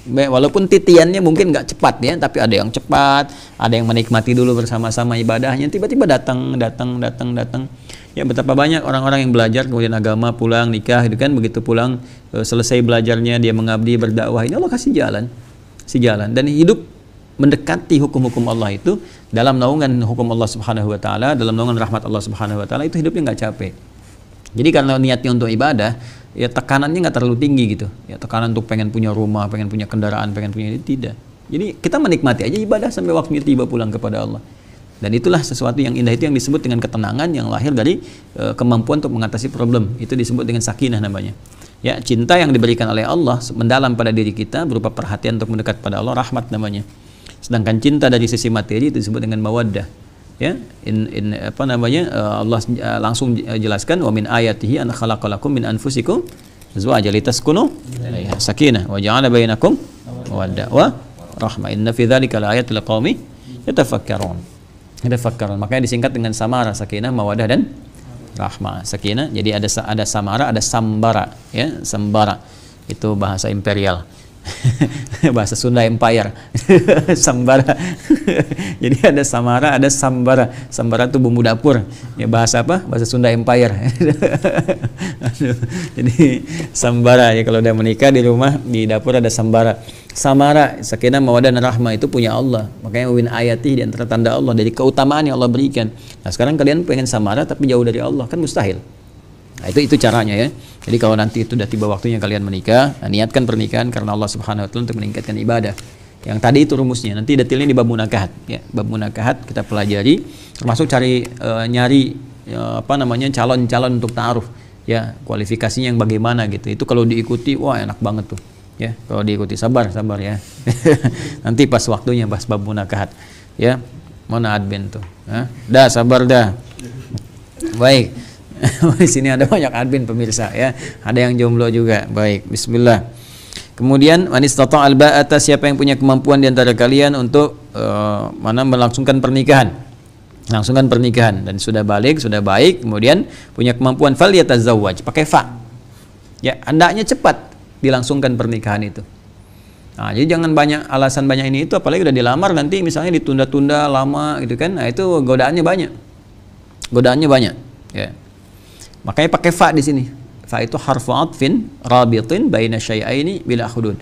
[SPEAKER 1] Walaupun titiannya mungkin nggak cepat ya, tapi ada yang cepat, ada yang menikmati dulu bersama-sama ibadahnya, tiba-tiba datang. Ya, betapa banyak orang-orang yang belajar kemudian agama, pulang nikah gitu kan, begitu pulang selesai belajarnya dia mengabdi berdakwah, ini Allah kasih jalan dan hidup mendekati hukum-hukum Allah itu dalam naungan hukum Allah Subhanahu wa taala, dalam naungan rahmat Allah Subhanahu wa taala, itu hidupnya nggak capek. Jadi karena niatnya untuk ibadah, ya tekanannya nggak terlalu tinggi gitu. Ya, tekanan untuk pengen punya rumah, pengen punya kendaraan, pengen punya ini tidak. Jadi kita menikmati aja ibadah sampai waktunya tiba pulang kepada Allah. Dan itulah sesuatu yang indah, itu yang disebut dengan ketenangan yang lahir dari kemampuan untuk mengatasi problem. Itu disebut dengan sakinah namanya. Ya, cinta yang diberikan oleh Allah mendalam pada diri kita berupa perhatian untuk mendekat pada Allah, rahmat namanya. Sedangkan cinta dari sisi materi itu disebut dengan mawaddah. Ya, Allah langsung jelaskan wa min ayatihi an khalaqalakum min anfusikum azwajan litaskunu ilaiha sakinah wa ja'ala bainakum mawaddah wa rahmah inna fi dzalika laayatil liqaumin yatafakkarun. Makanya disingkat dengan samara, sakinah, mawaddah dan rahmah. Sakinah, jadi ada samara, ada sambara, ya, sambara. Itu bahasa imperial. Bahasa Sunda Empire. Sambara. Jadi ada samara, ada sambara. Sambara itu bumbu dapur. Ya, bahasa apa? Bahasa Sunda Empire. Jadi sambara, ya, kalau udah menikah di rumah di dapur ada sambara. Samara, sakinah, mawaddah dan rahmah itu punya Allah. Makanya win ayati, di antara tanda Allah, dari keutamaan yang Allah berikan. Nah, sekarang kalian pengen samara tapi jauh dari Allah, kan mustahil. Nah, itu caranya, ya. Jadi kalau nanti itu sudah tiba waktunya kalian menikah, nah, niatkan pernikahan karena Allah Subhanahu wa taala untuk meningkatkan ibadah. Yang tadi itu rumusnya. Nanti detailnya di bab munakahat, ya. Bab munakahat kita pelajari, termasuk nyari calon-calon untuk ta'aruf, ya, kualifikasinya yang bagaimana gitu. Itu kalau diikuti, wah, enak banget tuh. Ya, kalau diikuti sabar ya. Nanti pas waktunya pas bab munakahat, ya. Mana admin tuh? Dah sabar dah. Baik. Di sini ada banyak admin pemirsa, ya. Ada yang jomblo juga. Baik, bismillah. Kemudian man istata'al ba'ata, siapa yang punya kemampuan di antara kalian untuk melangsungkan pernikahan. Langsungkan pernikahan dan sudah balik, sudah baik, kemudian punya kemampuan falyatazawwaj, pakai fa. Ya, hendaknya cepat dilangsungkan pernikahan itu. Nah, jadi jangan banyak alasan banyak ini itu, apalagi udah dilamar nanti misalnya ditunda-tunda lama gitu kan. Nah, itu godaannya banyak. Ya. Makanya pakai fa di sini. Fa itu harfu atfin rabitin baina syai'aini bila hudud.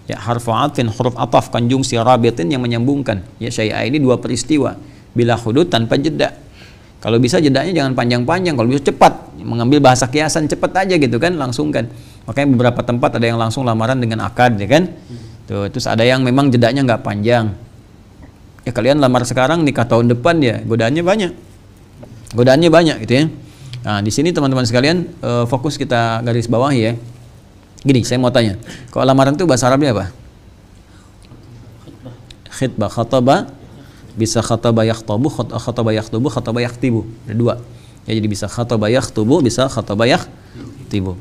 [SPEAKER 1] Ya, harfu atfin, huruf ataf konjungsi rabitin yang menyambungkan. Ya, syai'aini dua peristiwa bila hudud tanpa jeda. Kalau bisa jedanya jangan panjang-panjang, kalau bisa cepat. Mengambil bahasa kiasan cepat aja gitu kan, langsungkan. Makanya beberapa tempat ada yang langsung lamaran dengan akad, ya kan? Tuh, terus ada yang memang jedanya nggak panjang. Ya, kalian lamar sekarang, nikah tahun depan, ya godaannya banyak gitu ya. Nah, di sini teman-teman sekalian, fokus kita garis bawah, ya. Gini, saya mau tanya, kalau lamaran itu bahasa Arabnya apa? Khitbah, khataba, bisa khataba yakhtabu, khataba yakhtubu, khataba yakhtibu. Ada dua. Ya, jadi bisa khataba yakhtubu, bisa khataba yakhtibu.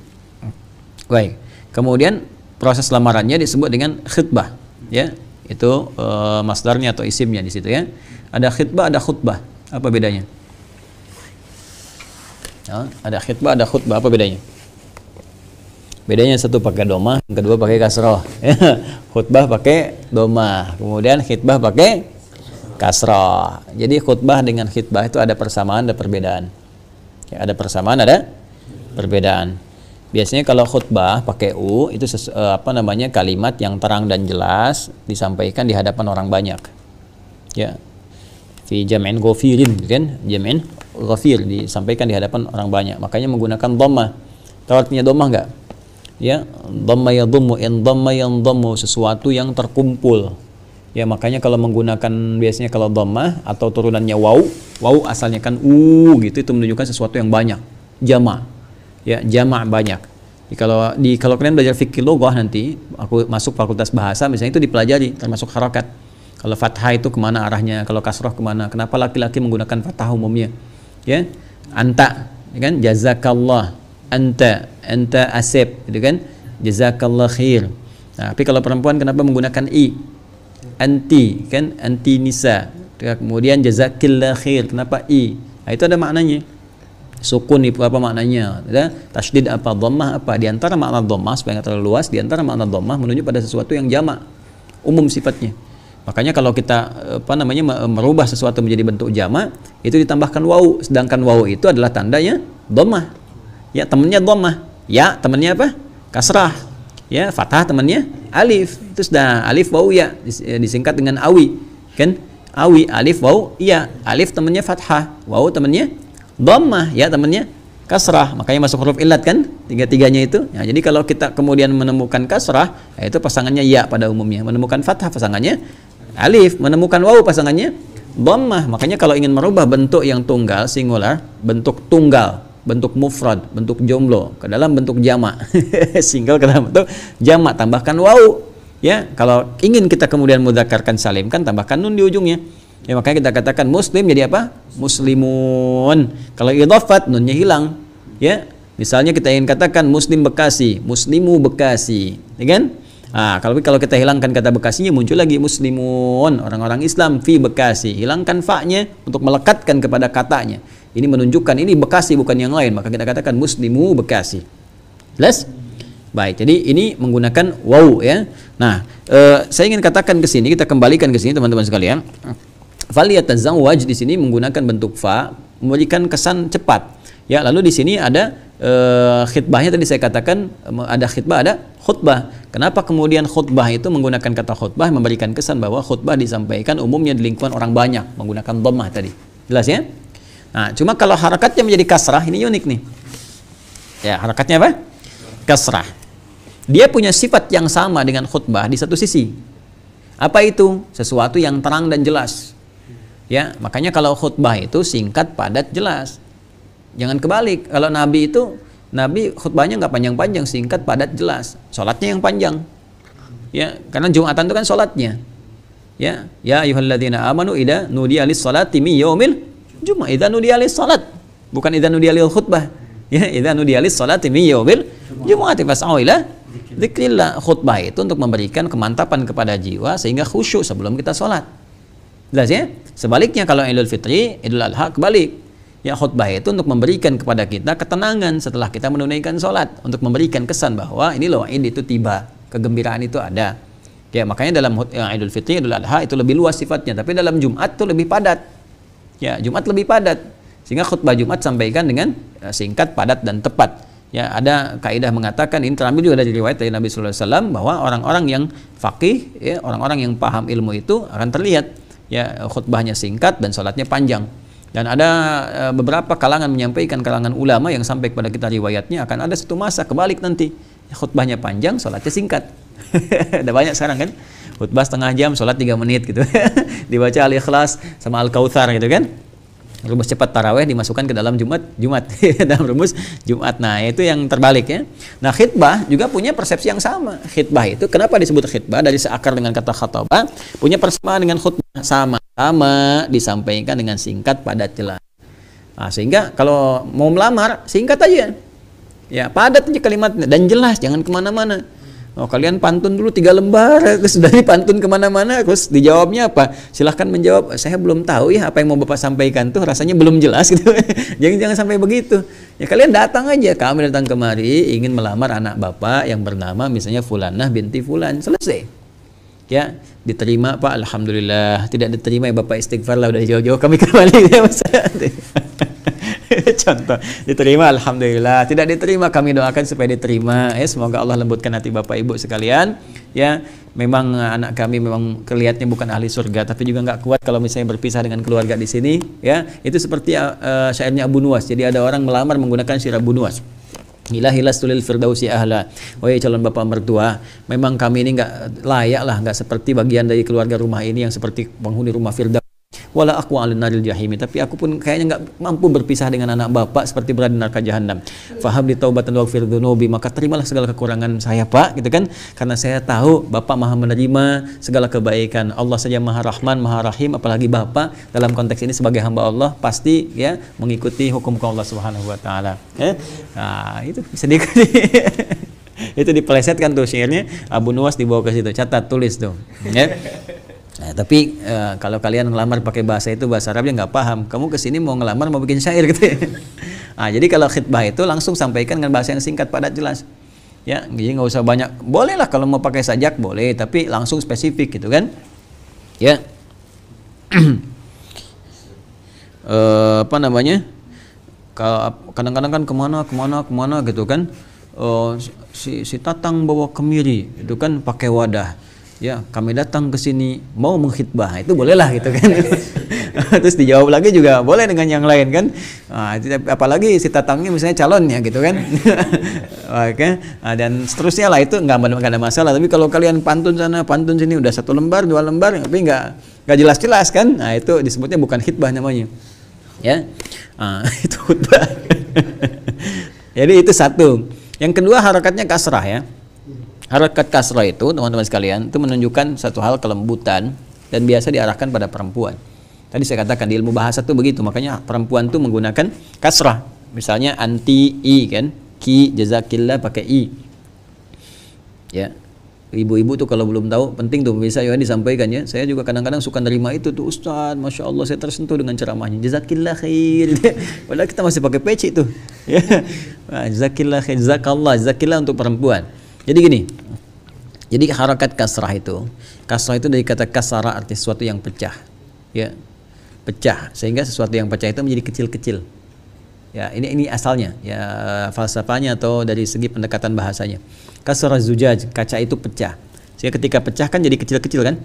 [SPEAKER 1] Baik. Kemudian proses lamarannya disebut dengan khitbah, ya. Itu masdarnya atau isimnya di situ, ya. Ada khitbah, ada khutbah. Apa bedanya? Ada khitbah, ada khutbah, apa bedanya? Bedanya satu pakai domah, yang kedua pakai kasroh. Khutbah pakai domah, kemudian khitbah pakai kasroh. Jadi khutbah dengan khitbah itu ada persamaan, ada perbedaan. Ya, ada persamaan, ada perbedaan. Biasanya kalau khutbah pakai u itu kalimat yang terang dan jelas disampaikan di hadapan orang banyak. Ya. Fi jam'in ghafirin, kan? Jam'in ghafir disampaikan di hadapan orang banyak. Makanya menggunakan dhammah. Tahu artinya dhammah enggak? Ya, dhamma yadhummu, in dhamma yandhammu, sesuatu yang terkumpul. Ya, makanya kalau menggunakan biasanya kalau dhammah atau turunannya waw asalnya kan gitu, itu menunjukkan sesuatu yang banyak, jama'. Ya, jama' banyak. Kalau kalian belajar fikih loghah nanti, aku masuk fakultas bahasa misalnya, itu dipelajari termasuk harakat. Kalau fathah itu kemana arahnya, kalau kasroh kemana, kenapa laki-laki menggunakan fathah umumnya, ya. Anta, ya kan, jazakallah, anta asib, gitu kan, jazakallah khair. Nah, tapi kalau perempuan kenapa menggunakan i, anti, kan, anti nisa, kemudian jazakillah khair, kenapa i? Nah, itu ada maknanya. Sukun itu apa maknanya, ada tasydid apa, dhammah apa. Di antara makna dhammah, supaya nggak terlalu luas, di antara makna dhammah menunjuk pada sesuatu yang jamak, umum sifatnya. Makanya kalau kita merubah sesuatu menjadi bentuk jamak, itu ditambahkan waw, sedangkan waw itu adalah tandanya dhammah. Ya, temannya dhammah. Ya, temannya apa? Kasrah. Ya, fathah temannya alif. Itu sudah alif waw ya, disingkat dengan awi. Kan? Awi, alif waw ya. Alif temannya fathah, waw temannya dhammah, ya temannya kasrah. Makanya masuk huruf illat kan? Tiga-tiganya itu. Ya, jadi kalau kita kemudian menemukan kasrah, ya itu pasangannya ya pada umumnya. Menemukan fathah pasangannya alif, menemukan waw pasangannya dhammah. Makanya kalau ingin merubah bentuk yang tunggal singular, bentuk tunggal, bentuk mufrad, bentuk jomblo ke dalam bentuk jamak, single ke dalam bentuk jamak, tambahkan waw. Ya, kalau ingin kita kemudian mudzakarkan salim kan tambahkan nun di ujungnya. Ya, makanya kita katakan muslim jadi apa? Muslimun. Kalau idhafat nunnya hilang. Ya, misalnya kita ingin katakan muslim Bekasi, muslimu Bekasi, ya kan? Kalau kita hilangkan kata Bekasinya muncul lagi muslimun, orang-orang Islam fi Bekasi. Hilangkan fa-nya untuk melekatkan kepada katanya. Ini menunjukkan ini Bekasi bukan yang lain, maka kita katakan muslimu Bekasi. Jelas? Baik, jadi ini menggunakan waw ya. Nah, saya ingin katakan ke sini, kita kembalikan ke sini teman-teman sekalian. Falyatazawwaj di sini menggunakan bentuk fa, memberikan kesan cepat. Ya, lalu di sini ada khutbahnya tadi saya katakan ada khutbah, ada khutbah. Kenapa kemudian khutbah itu menggunakan kata khutbah memberikan kesan bahwa khutbah disampaikan umumnya di lingkungan orang banyak menggunakan dhammah tadi. Jelas ya? Nah, cuma kalau harakatnya menjadi kasrah ini unik nih. Ya, harakatnya apa? Kasrah. Dia punya sifat yang sama dengan khutbah di satu sisi. Apa itu? Sesuatu yang terang dan jelas. Ya, makanya kalau khutbah itu singkat, padat, jelas. Jangan kebalik. Kalau Nabi itu, Nabi khutbahnya nggak panjang-panjang, singkat, padat, jelas. Sholatnya yang panjang. Ya, karena Jumatan itu kan sholatnya. Ya, ya ayyuhalladzina amanu idza nudiya lis-sholati min yaumil jumu'ah. Idza nudiya lis-sholat, bukan idza nudiya lil khutbah. Ya, idza nudiya lis-sholati min yaumil jumu'ah fas'au ila dzikrillah. Khutbah itu untuk memberikan kemantapan kepada jiwa sehingga khusyuk sebelum kita sholat. Jelas ya? Sebaliknya kalau Idul Fitri, Idul Adha kebalik. Ya, khutbah itu untuk memberikan kepada kita ketenangan setelah kita menunaikan sholat, untuk memberikan kesan bahwa ini loh Id itu tiba, kegembiraan itu ada. Ya, makanya dalam Idul Fitri, Idul Adha itu lebih luas sifatnya, tapi dalam Jumat itu lebih padat. Ya, Jumat lebih padat. Sehingga khutbah Jumat sampaikan dengan singkat, padat dan tepat. Ya, ada kaidah mengatakan, ini terambil juga dari riwayat dari Nabi sallallahu alaihi wasallam bahwa orang-orang yang faqih, ya, orang-orang yang paham ilmu itu akan terlihat ya khutbahnya singkat dan sholatnya panjang. Dan ada beberapa kalangan menyampaikan, kalangan ulama yang sampai kepada kita riwayatnya akan ada satu masa kebalik nanti, khutbahnya panjang, sholatnya singkat. Ada banyak sekarang kan, khutbah setengah jam, sholat 3 menit gitu. Dibaca Al-Ikhlas sama Al-Kautsar gitu kan. Rumus cepat taraweh dimasukkan ke dalam Jumat dalam rumus Jumat. Nah, itu yang terbalik ya. Nah, khitbah juga punya persepsi yang sama. Khitbah itu kenapa disebut khitbah? Dari seakar dengan kata khatabah, punya persamaan dengan khutbah, sama disampaikan dengan singkat, padat, jelas. Nah, sehingga kalau mau melamar singkat aja. Ya, padat aja kalimatnya dan jelas, jangan kemana-mana. Oh, kalian pantun dulu 3 lembar, terus dari pantun kemana-mana, terus dijawabnya apa? Silahkan menjawab, saya belum tahu ya apa yang mau Bapak sampaikan tuh, rasanya belum jelas gitu. Jangan sampai begitu. Ya, kalian datang aja, kami datang kemari ingin melamar anak Bapak yang bernama misalnya Fulanah binti Fulan, selesai. Ya, diterima Pak, alhamdulillah. Tidak diterima ya Bapak istighfar lah, udah jauh-jauh kami kembali ya Mas. Contoh, diterima alhamdulillah, tidak diterima kami doakan supaya diterima. Ya, semoga Allah lembutkan hati Bapak Ibu sekalian. Ya, memang anak kami memang kelihatannya bukan ahli surga, tapi juga nggak kuat kalau misalnya berpisah dengan keluarga di sini. Ya, itu seperti syairnya Abu Nuwas. Jadi ada orang melamar menggunakan syair Abu Nuwas. Ilahilas tulil firdausi ahla. Wahai calon bapak mertua, memang kami ini nggak layak lah, nggak seperti bagian dari keluarga rumah ini yang seperti penghuni rumah Firdaus. Wala aku alin naril jahimi, tapi aku pun kayaknya nggak mampu berpisah dengan anak bapak seperti berada di neraka jahanam. Faham di taubatan waghfir dzunubi, maka terimalah segala kekurangan saya Pak, gitu kan? Karena saya tahu Bapak Maha menerima segala kebaikan. Allah saja Maha Rahman, Maha Rahim, apalagi Bapak dalam konteks ini sebagai hamba Allah pasti ya mengikuti hukum Allah Subhanahu wa taala. Ya? Nah, itu bisa diikuti. Itu dipelesetkan tuh syairnya Abu Nuwas, dibawa ke situ, catat, tulis tuh. Ya. Nah, tapi kalau kalian ngelamar pakai bahasa itu, bahasa Arabnya nggak paham, kamu kesini mau ngelamar mau bikin syair gitu ya. Nah, jadi kalau khitbah itu langsung sampaikan dengan bahasa yang singkat, padat, jelas. Ya, jadi nggak usah banyak. Boleh lah kalau mau pakai sajak boleh, tapi langsung spesifik gitu kan. Ya. Apa namanya? Kadang-kadang kan kemana gitu kan. Si Tatang bawa kemiri itu kan pakai wadah. Ya, kami datang ke sini mau mengkhitbah, itu bolehlah gitu kan. Terus dijawab lagi juga boleh dengan yang lain kan. Nah, apalagi si tatangnya misalnya calonnya gitu kan. Oke. Nah, dan seterusnya lah, itu nggak ada masalah. Tapi kalau kalian pantun sana pantun sini udah 1 lembar 2 lembar tapi nggak jelas-jelas kan, nah itu disebutnya bukan khitbah namanya. Ya. Nah, itu khutbah. Jadi itu satu. Yang kedua harakatnya kasrah ya. Harakat kasrah itu teman-teman sekalian itu menunjukkan satu hal kelembutan dan biasa diarahkan pada perempuan. Tadi saya katakan di ilmu bahasa tuh begitu, makanya perempuan tuh menggunakan kasrah. Misalnya anti i kan, ki jazakillah pakai i. Ya. Ibu-ibu tuh kalau belum tahu penting tuh bisa ya disampaikan ya. Saya juga kadang-kadang suka nerima itu tuh, Ustaz, Masya Allah saya tersentuh dengan ceramahnya. Jazakillah khair. Padahal kita masih pakai peci tuh. Ya. Jazakillah khair, jazakillah untuk perempuan. Jadi gini. Jadi harakat kasrah itu dari kata kasara, arti sesuatu yang pecah. Ya. Pecah, sehingga sesuatu yang pecah itu menjadi kecil-kecil. Ya, ini asalnya, ya falsafahnya atau dari segi pendekatan bahasanya. Kasra zujaj, kaca itu pecah. Sehingga ketika pecah kan jadi kecil-kecil kan?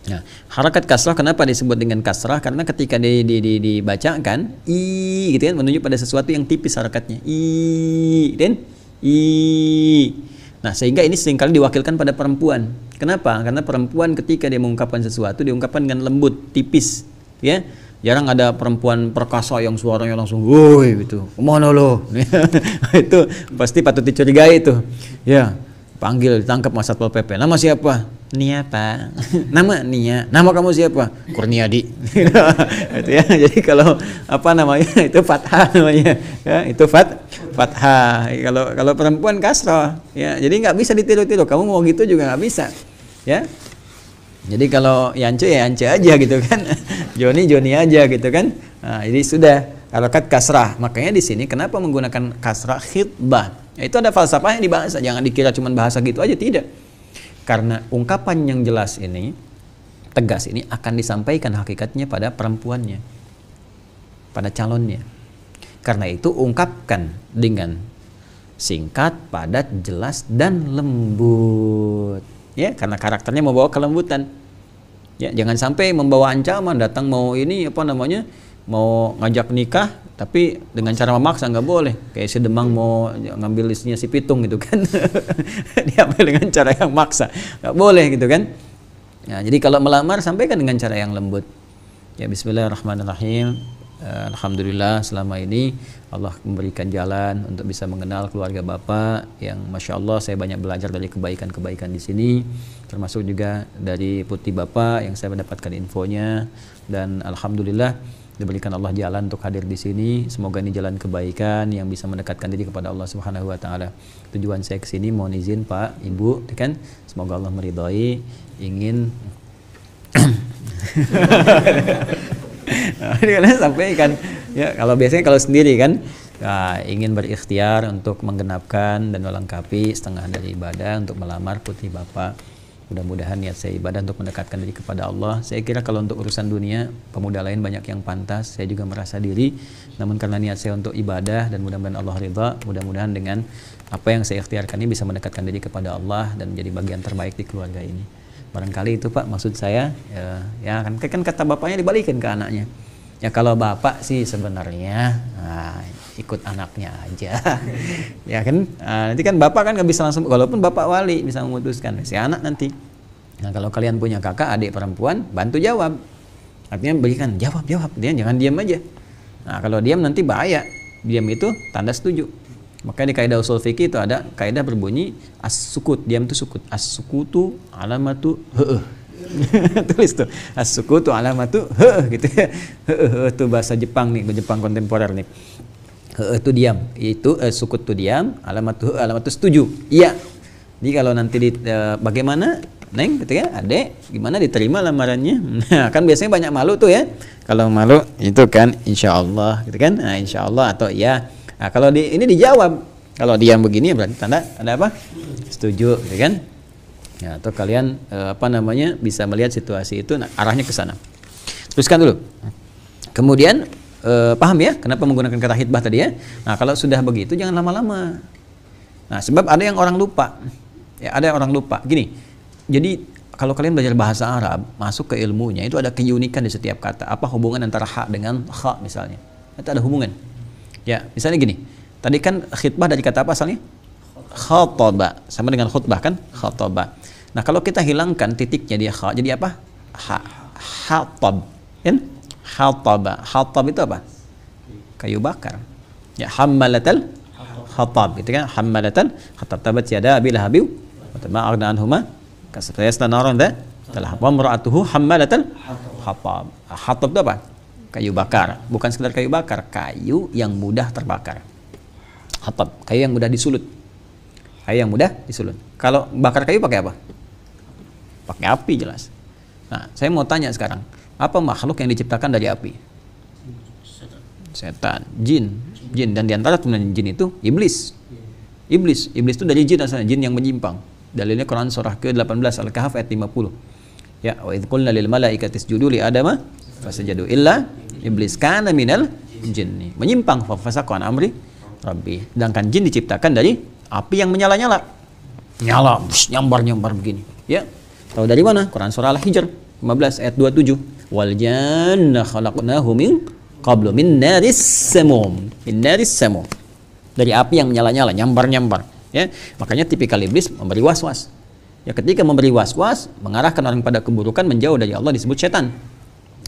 [SPEAKER 1] Nah, harakat kasrah kenapa disebut dengan kasrah? Karena ketika dibacakan i gitu kan, menunjuk pada sesuatu yang tipis harakatnya. Dan Nah, sehingga ini seringkali diwakilkan pada perempuan. Kenapa? Karena perempuan ketika dia mengungkapkan sesuatu diungkapkan dengan lembut, tipis, ya. Jarang ada perempuan perkasa yang suaranya langsung, "Woi," gitu. "Kemana lo?" Itu pasti patut dicurigai itu. Ya, panggil, ditangkap sama Satpol PP. "Nama siapa?" "Nia, Pak." "Nama Nia." "Nama kamu siapa?" "Kurniadi." Itu ya. Jadi kalau apa namanya? Itu fathah namanya. Ya, itu fathah. Kalau perempuan kasrah, ya. Jadi nggak bisa ditiru-tiru. Kamu mau gitu juga nggak bisa. Ya. Jadi kalau Yance ya Yance aja gitu kan, Joni aja gitu kan. Nah, jadi sudah harakat kasrah. Makanya di sini kenapa menggunakan kasrah khitbah? Ya, itu ada falsafahnya di bahasa. Jangan dikira cuma bahasa gitu aja, tidak. Karena ungkapan yang jelas ini, tegas ini akan disampaikan hakikatnya pada perempuannya, pada calonnya. Karena itu ungkapkan dengan singkat, padat, jelas dan lembut. Ya, karena karakternya membawa kelembutan. Ya, jangan sampai membawa ancaman, datang mau ini apa namanya, mau ngajak nikah tapi dengan cara memaksa, nggak boleh. Kayak si Demang mau ngambil istrinya si Pitung gitu kan. Diambil dengan cara yang maksa, nggak boleh gitu kan. Ya, jadi kalau melamar sampaikan dengan cara yang lembut. Ya, bismillahirrahmanirrahim. Alhamdulillah selama ini Allah memberikan jalan untuk bisa mengenal keluarga Bapak yang Masya Allah saya banyak belajar dari kebaikan-kebaikan di sini, termasuk juga dari putih Bapak yang saya mendapatkan infonya, dan Alhamdulillah diberikan Allah jalan untuk hadir di sini. Semoga ini jalan kebaikan yang bisa mendekatkan diri kepada Allah Subhanahu wa taala. Tujuan saya ke sini mohon izin Pak, Ibu, kan semoga Allah meridhai, ingin ini kalian sampaikan ya, kalau biasanya kalau sendiri kan ingin berikhtiar untuk menggenapkan dan melengkapi setengah dari ibadah untuk melamar putri Bapak. Mudah-mudahan niat saya ibadah untuk mendekatkan diri kepada Allah. Saya kira kalau untuk urusan dunia pemuda lain banyak yang pantas, saya juga merasa diri, namun karena niat saya untuk ibadah dan mudah-mudahan Allah ridha, mudah-mudahan dengan apa yang saya ikhtiarkan ini bisa mendekatkan diri kepada Allah dan menjadi bagian terbaik di keluarga ini. Barangkali itu Pak maksud saya, ya kan kata bapaknya dibalikin ke anaknya. Ya kalau bapak sih sebenarnya ikut anaknya aja. Ya kan, nanti kan bapak kan nggak bisa langsung, walaupun bapak wali bisa memutuskan si anak nanti. Nah kalau kalian punya kakak adik perempuan, bantu jawab. Artinya berikan jawab, dia jangan diam aja. Nah kalau diam nanti bahaya. Diam itu tanda setuju. Makanya di kaidah usul fikih itu ada kaidah berbunyi as-sukut, diam itu sukut. As-sukutu alamatu heeh. Tulis tuh as-sukutu alamatu heeh gitu ya. Heeh itu bahasa Jepang nih, Jepang kontemporer nih. Heeh itu diam, itu sukut itu diam, alamatu alamatu setuju. Iya. Jadi kalau nanti bagaimana Neng gitu ya, Adek gimana diterima lamarannya? Nah, kan biasanya banyak malu tuh ya. Kalau malu itu kan insyaallah gitu kan. Nah, insyaallah atau iya. Nah, kalau ini dijawab, kalau diam begini berarti tanda ada apa? Setuju, gitu kan? Ya, atau kalian bisa melihat situasi itu, nah, arahnya ke sana. Teruskan dulu. Kemudian paham ya kenapa menggunakan kata khitbah tadi ya? Nah, kalau sudah begitu jangan lama-lama. Nah, sebab ada yang orang lupa. Ya, ada yang orang lupa. Gini. Jadi kalau kalian belajar bahasa Arab, masuk ke ilmunya, itu ada keunikan di setiap kata. Apa hubungan antara ha dengan kha misalnya? Itu ada hubungan. Ya, misalnya gini. Tadi kan khitbah dari kata apa asalnya? Khataba. Sama dengan khutbah kan? Khataba. Nah, kalau kita hilangkan titiknya dia kha, jadi apa? Ha. Hatab. Kan? Khataba. Hatab itu apa? Kayu bakar. Ya, hammalatal khatab. Itu kan hammalatal khatab. Tabat yada abi lahabi wa ma aghna anhuma kasayasna naran da talahab wa imra'atuhu hammalatal khatab. Hatab itu apa? Kayu bakar. Bukan sekedar kayu bakar, kayu yang mudah terbakar. Hatab, kayu yang mudah disulut. Kayu yang mudah disulut. Kalau bakar kayu pakai apa? Pakai api jelas. Nah, saya mau tanya sekarang, apa makhluk yang diciptakan dari api? Setan, jin, dan diantara turunan jin itu iblis. Iblis itu dari jin asalnya, jin yang menyimpang. Dalilnya Quran surah ke-18 Al-Kahf ayat 50. Ya, wa idz qulna lil malaikati isjudu li adama fasajadu illa iblis kana minal jinni. Menyimpang fa fasaqa an amri rabbi. Sedangkan jin diciptakan dari api yang menyala-nyala. Nyala, nyambar-nyambar begini. Ya. Tahu dari mana? Quran surah Al-Hijr 15 ayat 27. Wal janna khalaqnahu min qablu min naris samum. Min naris samum. Dari api yang menyala-nyala, nyambar-nyambar. Ya. Makanya tipikal iblis memberi was-was. Ya, ketika memberi was-was, mengarahkan orang pada keburukan, menjauh dari Allah disebut setan.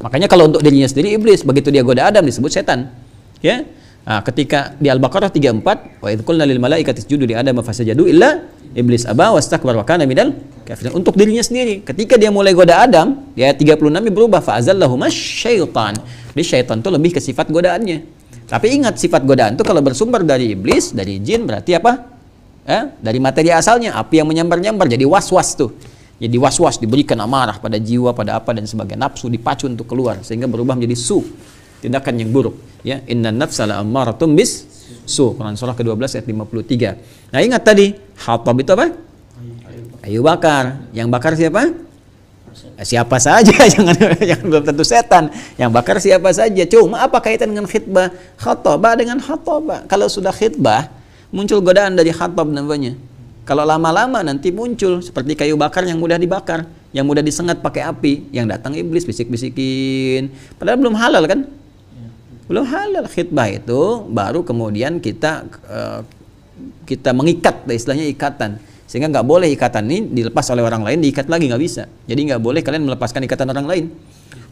[SPEAKER 1] Makanya kalau untuk dirinya sendiri iblis, begitu dia goda Adam disebut setan. Ya. Nah, ketika di Al-Baqarah 34, wa idz qulna lil malaikati isjudu li adama fasajadu illa iblis aba wastakbar wa kana minal kafirin. Untuk dirinya sendiri, ketika dia mulai goda Adam, di ayat 36 berubah fa azallahuma syaitan. Jadi syaitan itu lebih ke sifat godaannya. Tapi ingat, sifat godaan itu kalau bersumber dari iblis, dari jin, berarti apa? Dari materi asalnya, api yang menyambar-nyambar, jadi was-was tuh. Jadi was-was, diberikan amarah pada jiwa, pada apa dan sebagainya. Nafsu dipacu untuk keluar sehingga berubah menjadi tindakan yang buruk. Ya, inna nafsa la ammaratum bis su. Quran surah ke-12 ayat 53. Nah, ingat tadi, hatab itu apa? Kayu bakar. Yang bakar siapa? Siapa saja, jangan belum tentu setan. Yang bakar siapa saja. Cuma apa kaitan dengan khitbah? Khataba dengan hataba. Kalau sudah khitbah, muncul godaan dari khatab namanya. Kalau lama-lama nanti muncul seperti kayu bakar yang mudah dibakar, yang mudah disengat pakai api, yang datang iblis bisik-bisikin. Padahal belum halal kan? Belum halal. Khitbah itu baru kemudian kita mengikat, istilahnya ikatan. Sehingga nggak boleh ikatan ini dilepas oleh orang lain, diikat lagi nggak bisa. Jadi nggak boleh kalian melepaskan ikatan orang lain.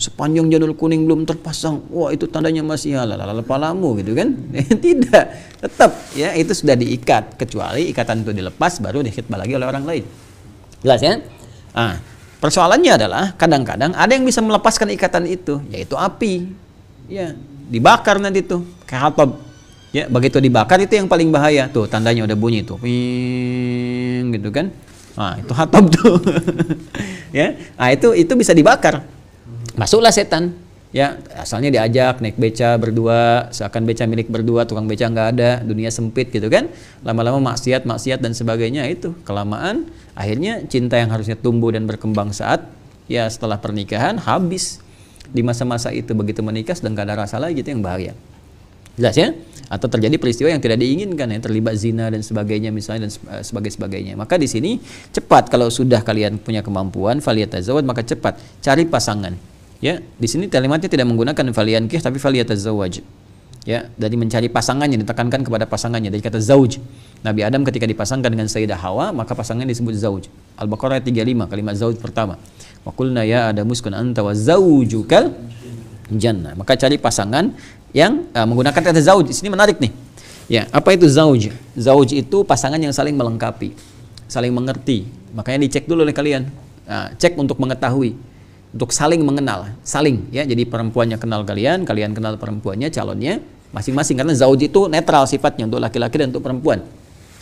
[SPEAKER 1] Sepanjang jadul kuning belum terpasang, wah itu tandanya masih halal, palamu gitu kan? Tidak, tetap ya itu sudah diikat, kecuali ikatan itu dilepas baru dikhitbah lagi oleh orang lain. Jelas ya? Nah, persoalannya adalah kadang-kadang ada yang bisa melepaskan ikatan itu, yaitu api. Ya, dibakar nanti tuh, kayak hatab. Ya, begitu dibakar itu yang paling bahaya. Tuh, tandanya udah bunyi tuh. Ping gitu kan? Nah, itu hatab tuh. Ya. Nah, itu bisa dibakar. Masuklah setan. Ya, asalnya diajak naik beca berdua, seakan beca milik berdua, tukang beca nggak ada, dunia sempit gitu kan. Lama-lama maksiat dan sebagainya itu. Kelamaan akhirnya cinta yang harusnya tumbuh dan berkembang saat ya setelah pernikahan habis. Di masa-masa itu begitu menikah sedang nggak ada rasa lagi, itu yang bahaya. Jelas ya? Atau terjadi peristiwa yang tidak diinginkan, yang terlibat zina dan sebagainya misalnya dan sebagainya. Maka di sini cepat, kalau sudah kalian punya kemampuan faliyatazawwaj, maka cepat cari pasangan. Ya, di sini kalimatnya tidak menggunakan faliyankih tapi faliyatazawwaj. Ya, dari mencari pasangannya, ditekankan kepada pasangannya dari kata zauj. Nabi Adam ketika dipasangkan dengan Sayyidah Hawa, maka pasangannya disebut zauj. Al-Baqarah 35, kalimat zauj pertama. Wa qulna ya Adamu uskun anta wa zaujukal jannah. Maka cari pasangan yang menggunakan kata zauj. Di sini menarik nih. Ya, apa itu zauj? Zauj itu pasangan yang saling melengkapi, saling mengerti. Makanya dicek dulu oleh kalian. Nah, cek untuk mengetahui, untuk saling mengenal, saling ya. Jadi perempuannya kenal kalian, kalian kenal perempuannya, calonnya masing-masing, karena zauj itu netral sifatnya untuk laki-laki dan untuk perempuan.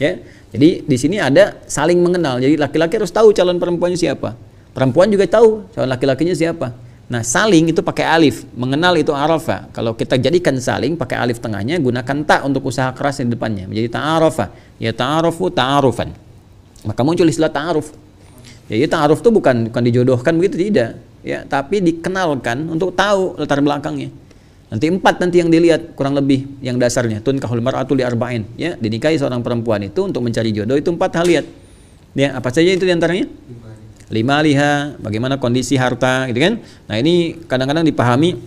[SPEAKER 1] Ya. Jadi di sini ada saling mengenal. Jadi laki-laki harus tahu calon perempuannya siapa. Perempuan juga tahu calon laki-lakinya siapa. Nah, saling itu pakai alif, mengenal itu arafa. Kalau kita jadikan saling pakai alif tengahnya, gunakan ta untuk usaha keras di depannya, menjadi ta'arafa. Ya ta'arufu ta'arufan. Maka muncul istilah ta'aruf. Ya, ta'aruf itu bukan dijodohkan begitu, tidak. Ya, tapi dikenalkan untuk tahu latar belakangnya. Nanti 4 nanti yang dilihat kurang lebih yang dasarnya. Tunkahul mar'atu li arba'in. Ya, dinikahi seorang perempuan itu untuk mencari jodoh itu 4 hal lihat. Ya, apa saja itu diantaranya? lima liha, bagaimana kondisi harta, gitu kan? Nah ini kadang-kadang dipahami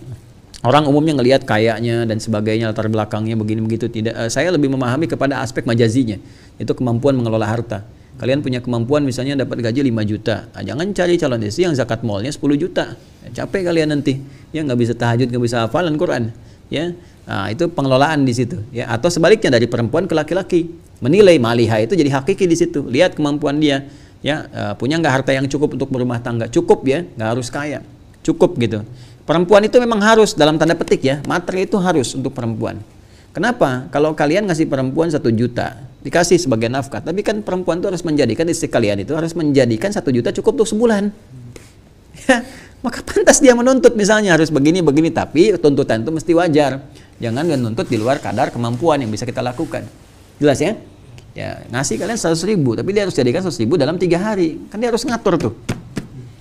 [SPEAKER 1] orang umumnya ngelihat kayaknya dan sebagainya, latar belakangnya begini begitu. Tidak, saya lebih memahami kepada aspek majazinya, itu kemampuan mengelola harta. Kalian punya kemampuan misalnya dapat gaji 5 juta, nah, jangan cari calon istri yang zakat malnya 10 juta, capek kalian nanti, ya nggak bisa tahajud, nggak bisa hafalan Quran, ya. Nah, itu pengelolaan di situ, ya. Atau sebaliknya dari perempuan ke laki-laki, menilai maliha itu jadi hakiki di situ, lihat kemampuan dia, ya, punya nggak harta yang cukup untuk berumah tangga, cukup ya, nggak harus kaya, cukup gitu. Perempuan itu memang harus dalam tanda petik ya, materi itu harus untuk perempuan. Kenapa? Kalau kalian ngasih perempuan 1 juta, dikasih sebagai nafkah, tapi kan perempuan itu harus menjadikan istri kalian itu harus menjadikan 1 juta cukup untuk sebulan. Ya, maka pantas dia menuntut misalnya harus begini, tapi tuntutan itu mesti wajar. Jangan menuntut di luar kadar kemampuan yang bisa kita lakukan. Jelas ya? Ya, ngasih kalian 100.000, tapi dia harus jadikan 100.000 dalam 3 hari. Kan dia harus ngatur tuh.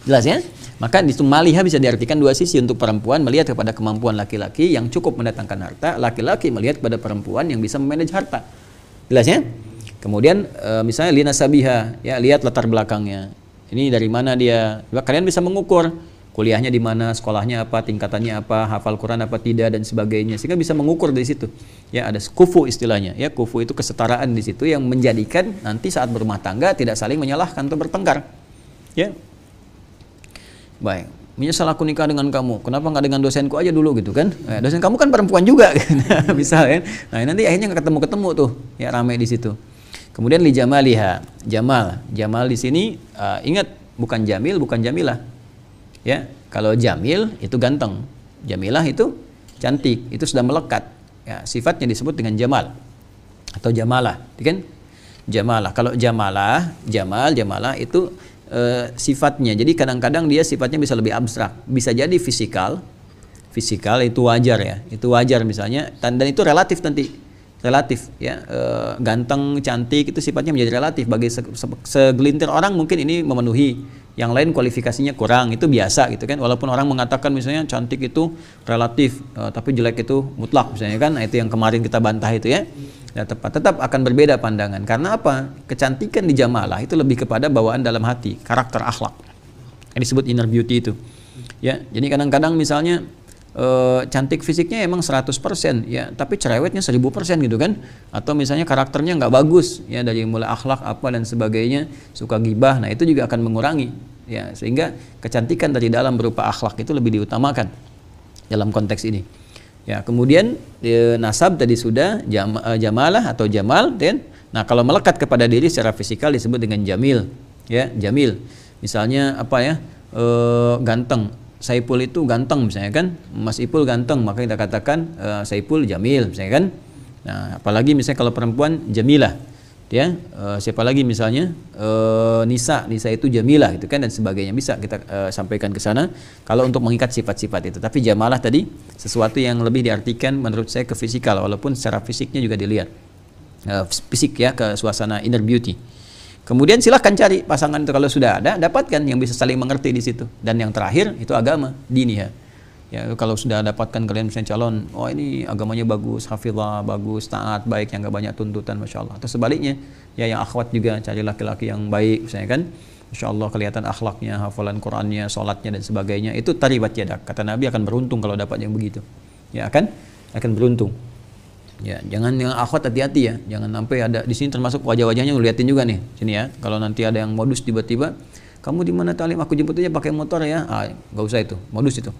[SPEAKER 1] Jelas ya? Maka di maliha bisa diartikan dua sisi, untuk perempuan melihat kepada kemampuan laki-laki yang cukup mendatangkan harta, laki-laki melihat kepada perempuan yang bisa memanage harta. Jelas ya? Kemudian misalnya lina sabiha, ya lihat latar belakangnya. Ini dari mana dia? Kalian bisa mengukur kuliahnya di mana, sekolahnya apa, tingkatannya apa, hafal Quran apa tidak dan sebagainya. Sehingga bisa mengukur dari situ. Ya ada kufu istilahnya. Ya kufu itu kesetaraan di situ yang menjadikan nanti saat berumah tangga tidak saling menyalahkan atau bertengkar. Ya. Baik, menyesal aku nikah dengan kamu, kenapa nggak dengan dosenku aja dulu gitu kan? Dosen kamu kan perempuan juga, bisa kan? Nah nanti akhirnya nggak ketemu tuh, ya ramai di situ. Kemudian li jamaliha, jamal di sini ingat bukan jamil, bukan jamilah, ya. Kalau jamil itu ganteng, jamilah itu cantik, itu sudah melekat, ya sifatnya disebut dengan jamal atau jamalah, kan? Jamalah. Kalau jamalah itu sifatnya, jadi kadang-kadang dia sifatnya bisa lebih abstrak, bisa jadi fisikal itu wajar ya, itu wajar misalnya, dan itu relatif nanti, relatif ya, ganteng, cantik itu sifatnya menjadi relatif, bagi segelintir orang mungkin ini memenuhi, yang lain kualifikasinya kurang, itu biasa gitu kan, walaupun orang mengatakan misalnya cantik itu relatif, tapi jelek itu mutlak misalnya kan, nah, itu yang kemarin kita bantah itu ya. Ya, tetap akan berbeda pandangan. Karena apa? Kecantikan di jamalah itu lebih kepada bawaan dalam hati, karakter akhlak. Yang disebut inner beauty itu. Ya, jadi kadang-kadang misalnya cantik fisiknya emang 100% ya, tapi cerewetnya 1000% gitu kan. Atau misalnya karakternya nggak bagus ya, dari mulai akhlak apa dan sebagainya, suka gibah. Nah, itu juga akan mengurangi ya, sehingga kecantikan dari dalam berupa akhlak itu lebih diutamakan dalam konteks ini. Ya, kemudian nasab tadi sudah, jamalah atau jamal, dan nah kalau melekat kepada diri secara fisikal disebut dengan jamil, ya jamil. Misalnya apa ya, ganteng, Saipul itu ganteng misalnya kan, Mas Ipul ganteng, maka kita katakan Saipul jamil misalnya kan. Nah apalagi misalnya kalau perempuan jamilah, ya siapa lagi misalnya Nisa itu jamilah gitu kan, dan sebagainya, bisa kita sampaikan ke sana kalau untuk mengikat sifat-sifat itu. Tapi jamalah tadi sesuatu yang lebih diartikan menurut saya ke fisikal, walaupun secara fisiknya juga dilihat fisik ya, ke suasana inner beauty. Kemudian silahkan cari pasangan itu, kalau sudah ada dapatkan yang bisa saling mengerti di situ. Dan yang terakhir itu agama, dini ya. Ya, kalau sudah dapatkan kalian misalnya calon, oh ini agamanya bagus, hafizah bagus, taat, baik, yang gak banyak tuntutan, masya Allah. Atau sebaliknya, ya yang akhwat juga cari laki-laki yang baik, misalnya kan, masya Allah kelihatan akhlaknya, hafalan Qurannya, sholatnya dan sebagainya. Itu taribat yadak, kata Nabi akan beruntung kalau dapat yang begitu. Ya akan beruntung. Ya, jangan yang akhwat, hati-hati ya, jangan sampai ada di sini, termasuk wajah-wajahnya ngeliatin juga nih, sini ya. Kalau nanti ada yang modus tiba-tiba, kamu di mana Talim? Aku jemput aja pakai motor ya. Gak usah itu, modus itu.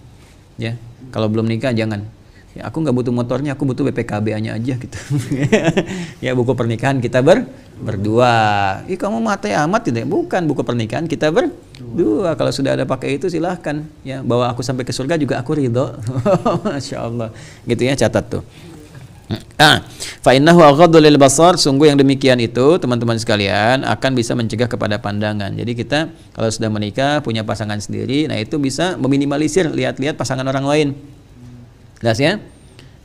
[SPEAKER 1] Ya, kalau belum nikah jangan. Ya, aku nggak butuh motornya, aku butuh BPKB-nya aja gitu. Ya, buku pernikahan kita berdua. Ih, kamu mati amat tidak? Bukan, buku pernikahan kita berdua. Kalau sudah ada pakai itu silahkan. Ya, bawa aku sampai ke surga juga aku ridho. Masya Allah. Gitu ya, catat tuh. Fa innahu aghaddu lil basar, sungguh yang demikian itu teman-teman sekalian akan bisa mencegah kepada pandangan. Jadi kita kalau sudah menikah punya pasangan sendiri, nah itu bisa meminimalisir lihat-lihat pasangan orang lain. Jelas ya?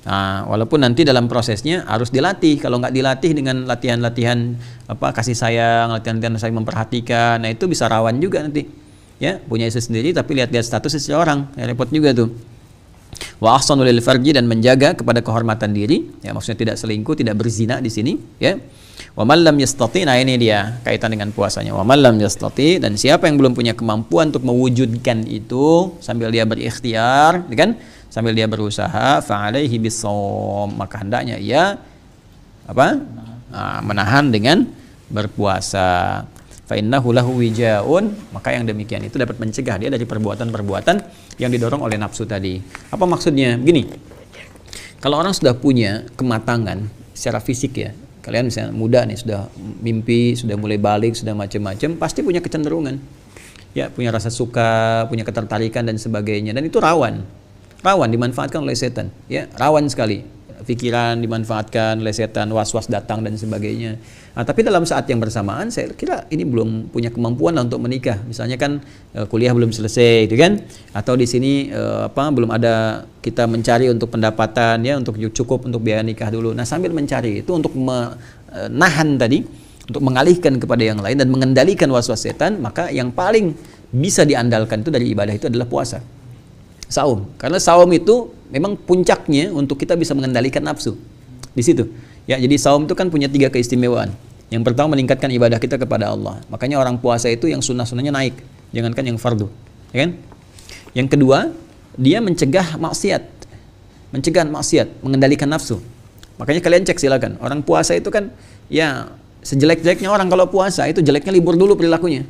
[SPEAKER 1] Nah, walaupun nanti dalam prosesnya harus dilatih. Kalau nggak dilatih dengan latihan-latihan apa kasih sayang, latihan-latihan saling memperhatikan, nah itu bisa rawan juga nanti. Ya, punya istri sendiri tapi lihat-lihat status istri orang, ya, repot juga tuh. Wa ahsanu lil farji, dan menjaga kepada kehormatan diri, ya maksudnya tidak selingkuh, tidak berzina di sini, ya. Wa man lam yastati, nah ini dia kaitan dengan puasanya. Wa man lam yastati, dan siapa yang belum punya kemampuan untuk mewujudkan itu sambil dia berikhtiar, kan? Sambil dia berusaha, fa alaihi bisawm, maka hendaknya ia apa? Menahan dengan berpuasa. Fa innahu lahu wijaun, maka yang demikian itu dapat mencegah dia dari perbuatan-perbuatan yang didorong oleh nafsu tadi. Apa maksudnya? Begini. Kalau orang sudah punya kematangan secara fisik ya, kalian misalnya muda nih, sudah mimpi, sudah mulai balik, sudah macam-macam, pasti punya kecenderungan. Ya, punya rasa suka, punya ketertarikan dan sebagainya, dan itu rawan dimanfaatkan oleh setan, ya, rawan sekali. Pikiran dimanfaatkan oleh setan, was-was datang dan sebagainya. Nah, tapi dalam saat yang bersamaan saya kira ini belum punya kemampuan lah untuk menikah. Misalnya kan kuliah belum selesai, itu kan? Atau di sini belum ada, kita mencari untuk pendapatan ya, untuk cukup untuk biaya nikah dulu. Nah, sambil mencari itu untuk menahan tadi, untuk mengalihkan kepada yang lain dan mengendalikan was-was setan, maka yang paling bisa diandalkan itu dari ibadah itu adalah puasa. Saum, karena saum itu memang puncaknya untuk kita bisa mengendalikan nafsu di situ. Ya, jadi saum itu kan punya 3 keistimewaan. Yang pertama, meningkatkan ibadah kita kepada Allah. Makanya orang puasa itu yang sunnah-sunnahnya naik, jangankan yang fardu, ya kan? Yang kedua, dia mencegah maksiat, mengendalikan nafsu. Makanya kalian cek silakan, orang puasa itu kan ya sejelek-jeleknya orang kalau puasa itu jeleknya libur dulu perilakunya.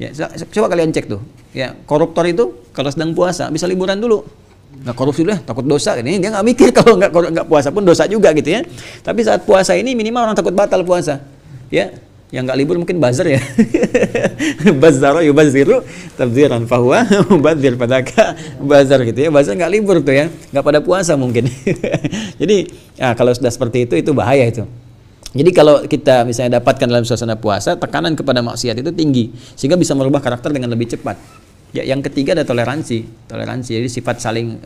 [SPEAKER 1] Ya, coba kalian cek tuh. Ya, koruptor itu kalau sedang puasa bisa liburan dulu. Nggak korupsi dulu, takut dosa. Ini dia nggak mikir kalau nggak puasa pun dosa juga gitu ya. Tapi saat puasa ini minimal orang takut batal puasa. Ya, yang nggak libur mungkin buzzer ya. Bazzaro yubazziru tabdziran fahuwa mubadzir padaka buzzer gitu ya. Buzzer nggak libur tuh ya, nggak pada puasa mungkin. Jadi ya, kalau sudah seperti itu bahaya itu. Jadi kalau kita misalnya dapatkan dalam suasana puasa, tekanan kepada maksiat itu tinggi, sehingga bisa merubah karakter dengan lebih cepat. Ya, yang ketiga ada toleransi. Jadi sifat saling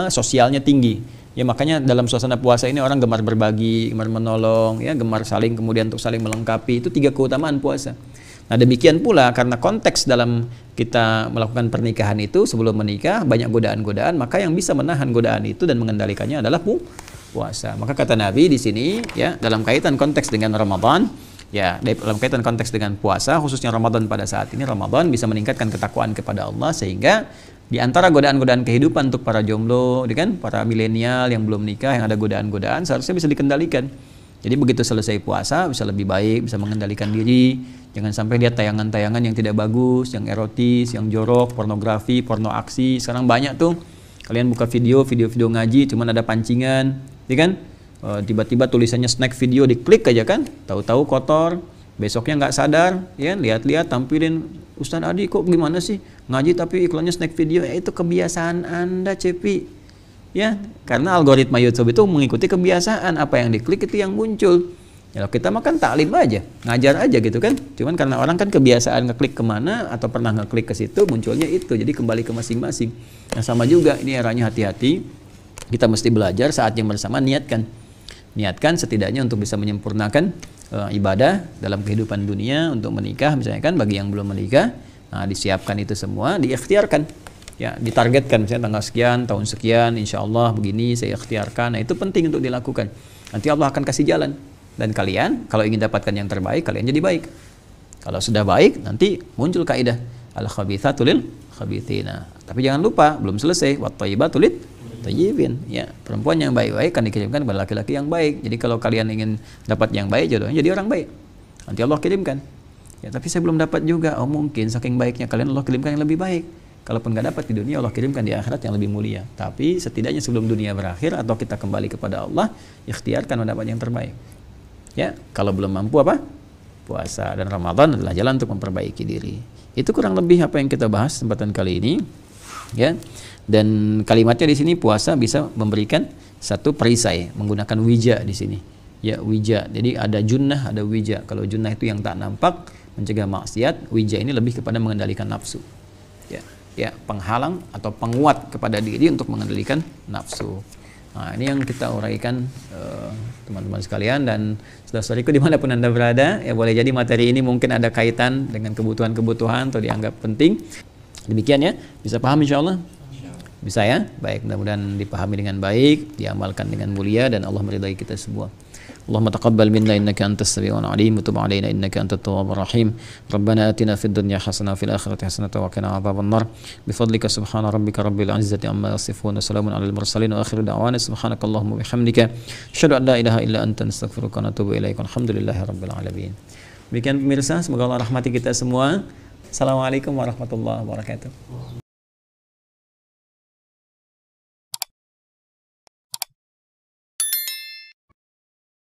[SPEAKER 1] sosialnya tinggi. Ya, makanya dalam suasana puasa ini orang gemar berbagi, gemar menolong, ya, gemar saling kemudian untuk saling melengkapi. Itu 3 keutamaan puasa. Nah, demikian pula karena konteks dalam kita melakukan pernikahan itu sebelum menikah banyak godaan-godaan, maka yang bisa menahan godaan itu dan mengendalikannya adalah puasa. Maka kata Nabi di sini ya, dalam kaitan konteks dengan Ramadan, ya, dalam kaitan konteks dengan puasa, khususnya Ramadan pada saat ini, Ramadan bisa meningkatkan ketakwaan kepada Allah, sehingga di antara godaan-godaan kehidupan untuk para jomblo, kan, para milenial yang belum nikah, yang ada godaan-godaan, seharusnya bisa dikendalikan. Jadi begitu selesai puasa bisa lebih baik, bisa mengendalikan diri, jangan sampai lihat tayangan-tayangan yang tidak bagus, yang erotis, yang jorok, pornografi, porno aksi. Sekarang banyak tuh, kalian buka video ngaji, cuman ada pancingan, ya kan? Tiba-tiba tulisannya snack video, diklik aja kan, tahu-tahu kotor, besoknya nggak sadar, ya, lihat-lihat tampilin, Ustaz Adi kok gimana sih ngaji tapi iklannya snack video. Ya, itu kebiasaan Anda, Cepi, ya, karena algoritma YouTube itu mengikuti kebiasaan, apa yang diklik itu yang muncul. Ya, kita makan taklim aja, ngajar aja gitu kan, cuman karena orang kan kebiasaan ngeklik kemana atau pernah ngeklik ke situ, munculnya itu, jadi kembali ke masing-masing. Nah, sama juga ini eranya, hati-hati, kita mesti belajar saat yang bersama, niatkan setidaknya untuk bisa menyempurnakan ibadah dalam kehidupan dunia untuk menikah misalnya kan, bagi yang belum menikah. Nah, disiapkan itu semua, diikhtiarkan ya, ditargetkan misalnya tanggal sekian, tahun sekian, insya Allah begini saya ikhtiarkan. Nah, itu penting untuk dilakukan, nanti Allah akan kasih jalan, dan kalian kalau ingin dapatkan yang terbaik, kalian jadi baik. Kalau sudah baik, nanti muncul kaidah al-khabithatu lil khabithina. Tapi jangan lupa, belum selesai, wat thayyibatu lit tayyibin, ya, perempuan yang baik-baik kan dikirimkan kepada laki-laki yang baik. Jadi kalau kalian ingin dapat yang baik, jodohnya jadi orang baik, nanti Allah kirimkan. Ya, tapi saya belum dapat juga. Oh, mungkin saking baiknya kalian, Allah kirimkan yang lebih baik. Kalaupun nggak dapat di dunia, Allah kirimkan di akhirat yang lebih mulia. Tapi setidaknya sebelum dunia berakhir atau kita kembali kepada Allah, ikhtiarkan mendapat yang terbaik. Ya, kalau belum mampu apa? Puasa, dan Ramadan adalah jalan untuk memperbaiki diri. Itu kurang lebih apa yang kita bahas kesempatan kali ini. Ya. Dan kalimatnya di sini puasa bisa memberikan satu perisai, menggunakan wija di sini. Ya, wija. Jadi ada junnah, ada wija. Kalau junnah itu yang tak nampak, mencegah maksiat, wija ini lebih kepada mengendalikan nafsu. Ya, penghalang atau penguat kepada diri untuk mengendalikan nafsu. Nah, ini yang kita uraikan teman-teman sekalian, dan saudara-saudariku dimanapun Anda berada, ya, boleh jadi materi ini mungkin ada kaitan dengan kebutuhan-kebutuhan atau dianggap penting. Demikian ya, bisa paham insya Allah. Bisa ya? Baik, mudah-mudahan dipahami dengan baik, diamalkan dengan mulia, dan Allah meridai kita semua. Allahumma taqabbal minna innaka antas samiul alim wa tub alaina innaka antat tawwabur rahim. Rabbana atina fid dunya hasanah wa fil akhirati hasanah wa qina adzabannar. Bifadlika subhana rabbika rabbil izzati amma yasifun wa salamun alal mursalin wa akhiru da'wana subhanakallahumma wa bihamdika asyhadu an la ilaha illa anta astaghfiruka wa atubu ilaik. Alhamdulillahi rabbil alamin. Demikian pemirsa, semoga Allah rahmati kita semua. Assalamualaikum warahmatullahi wabarakatuh.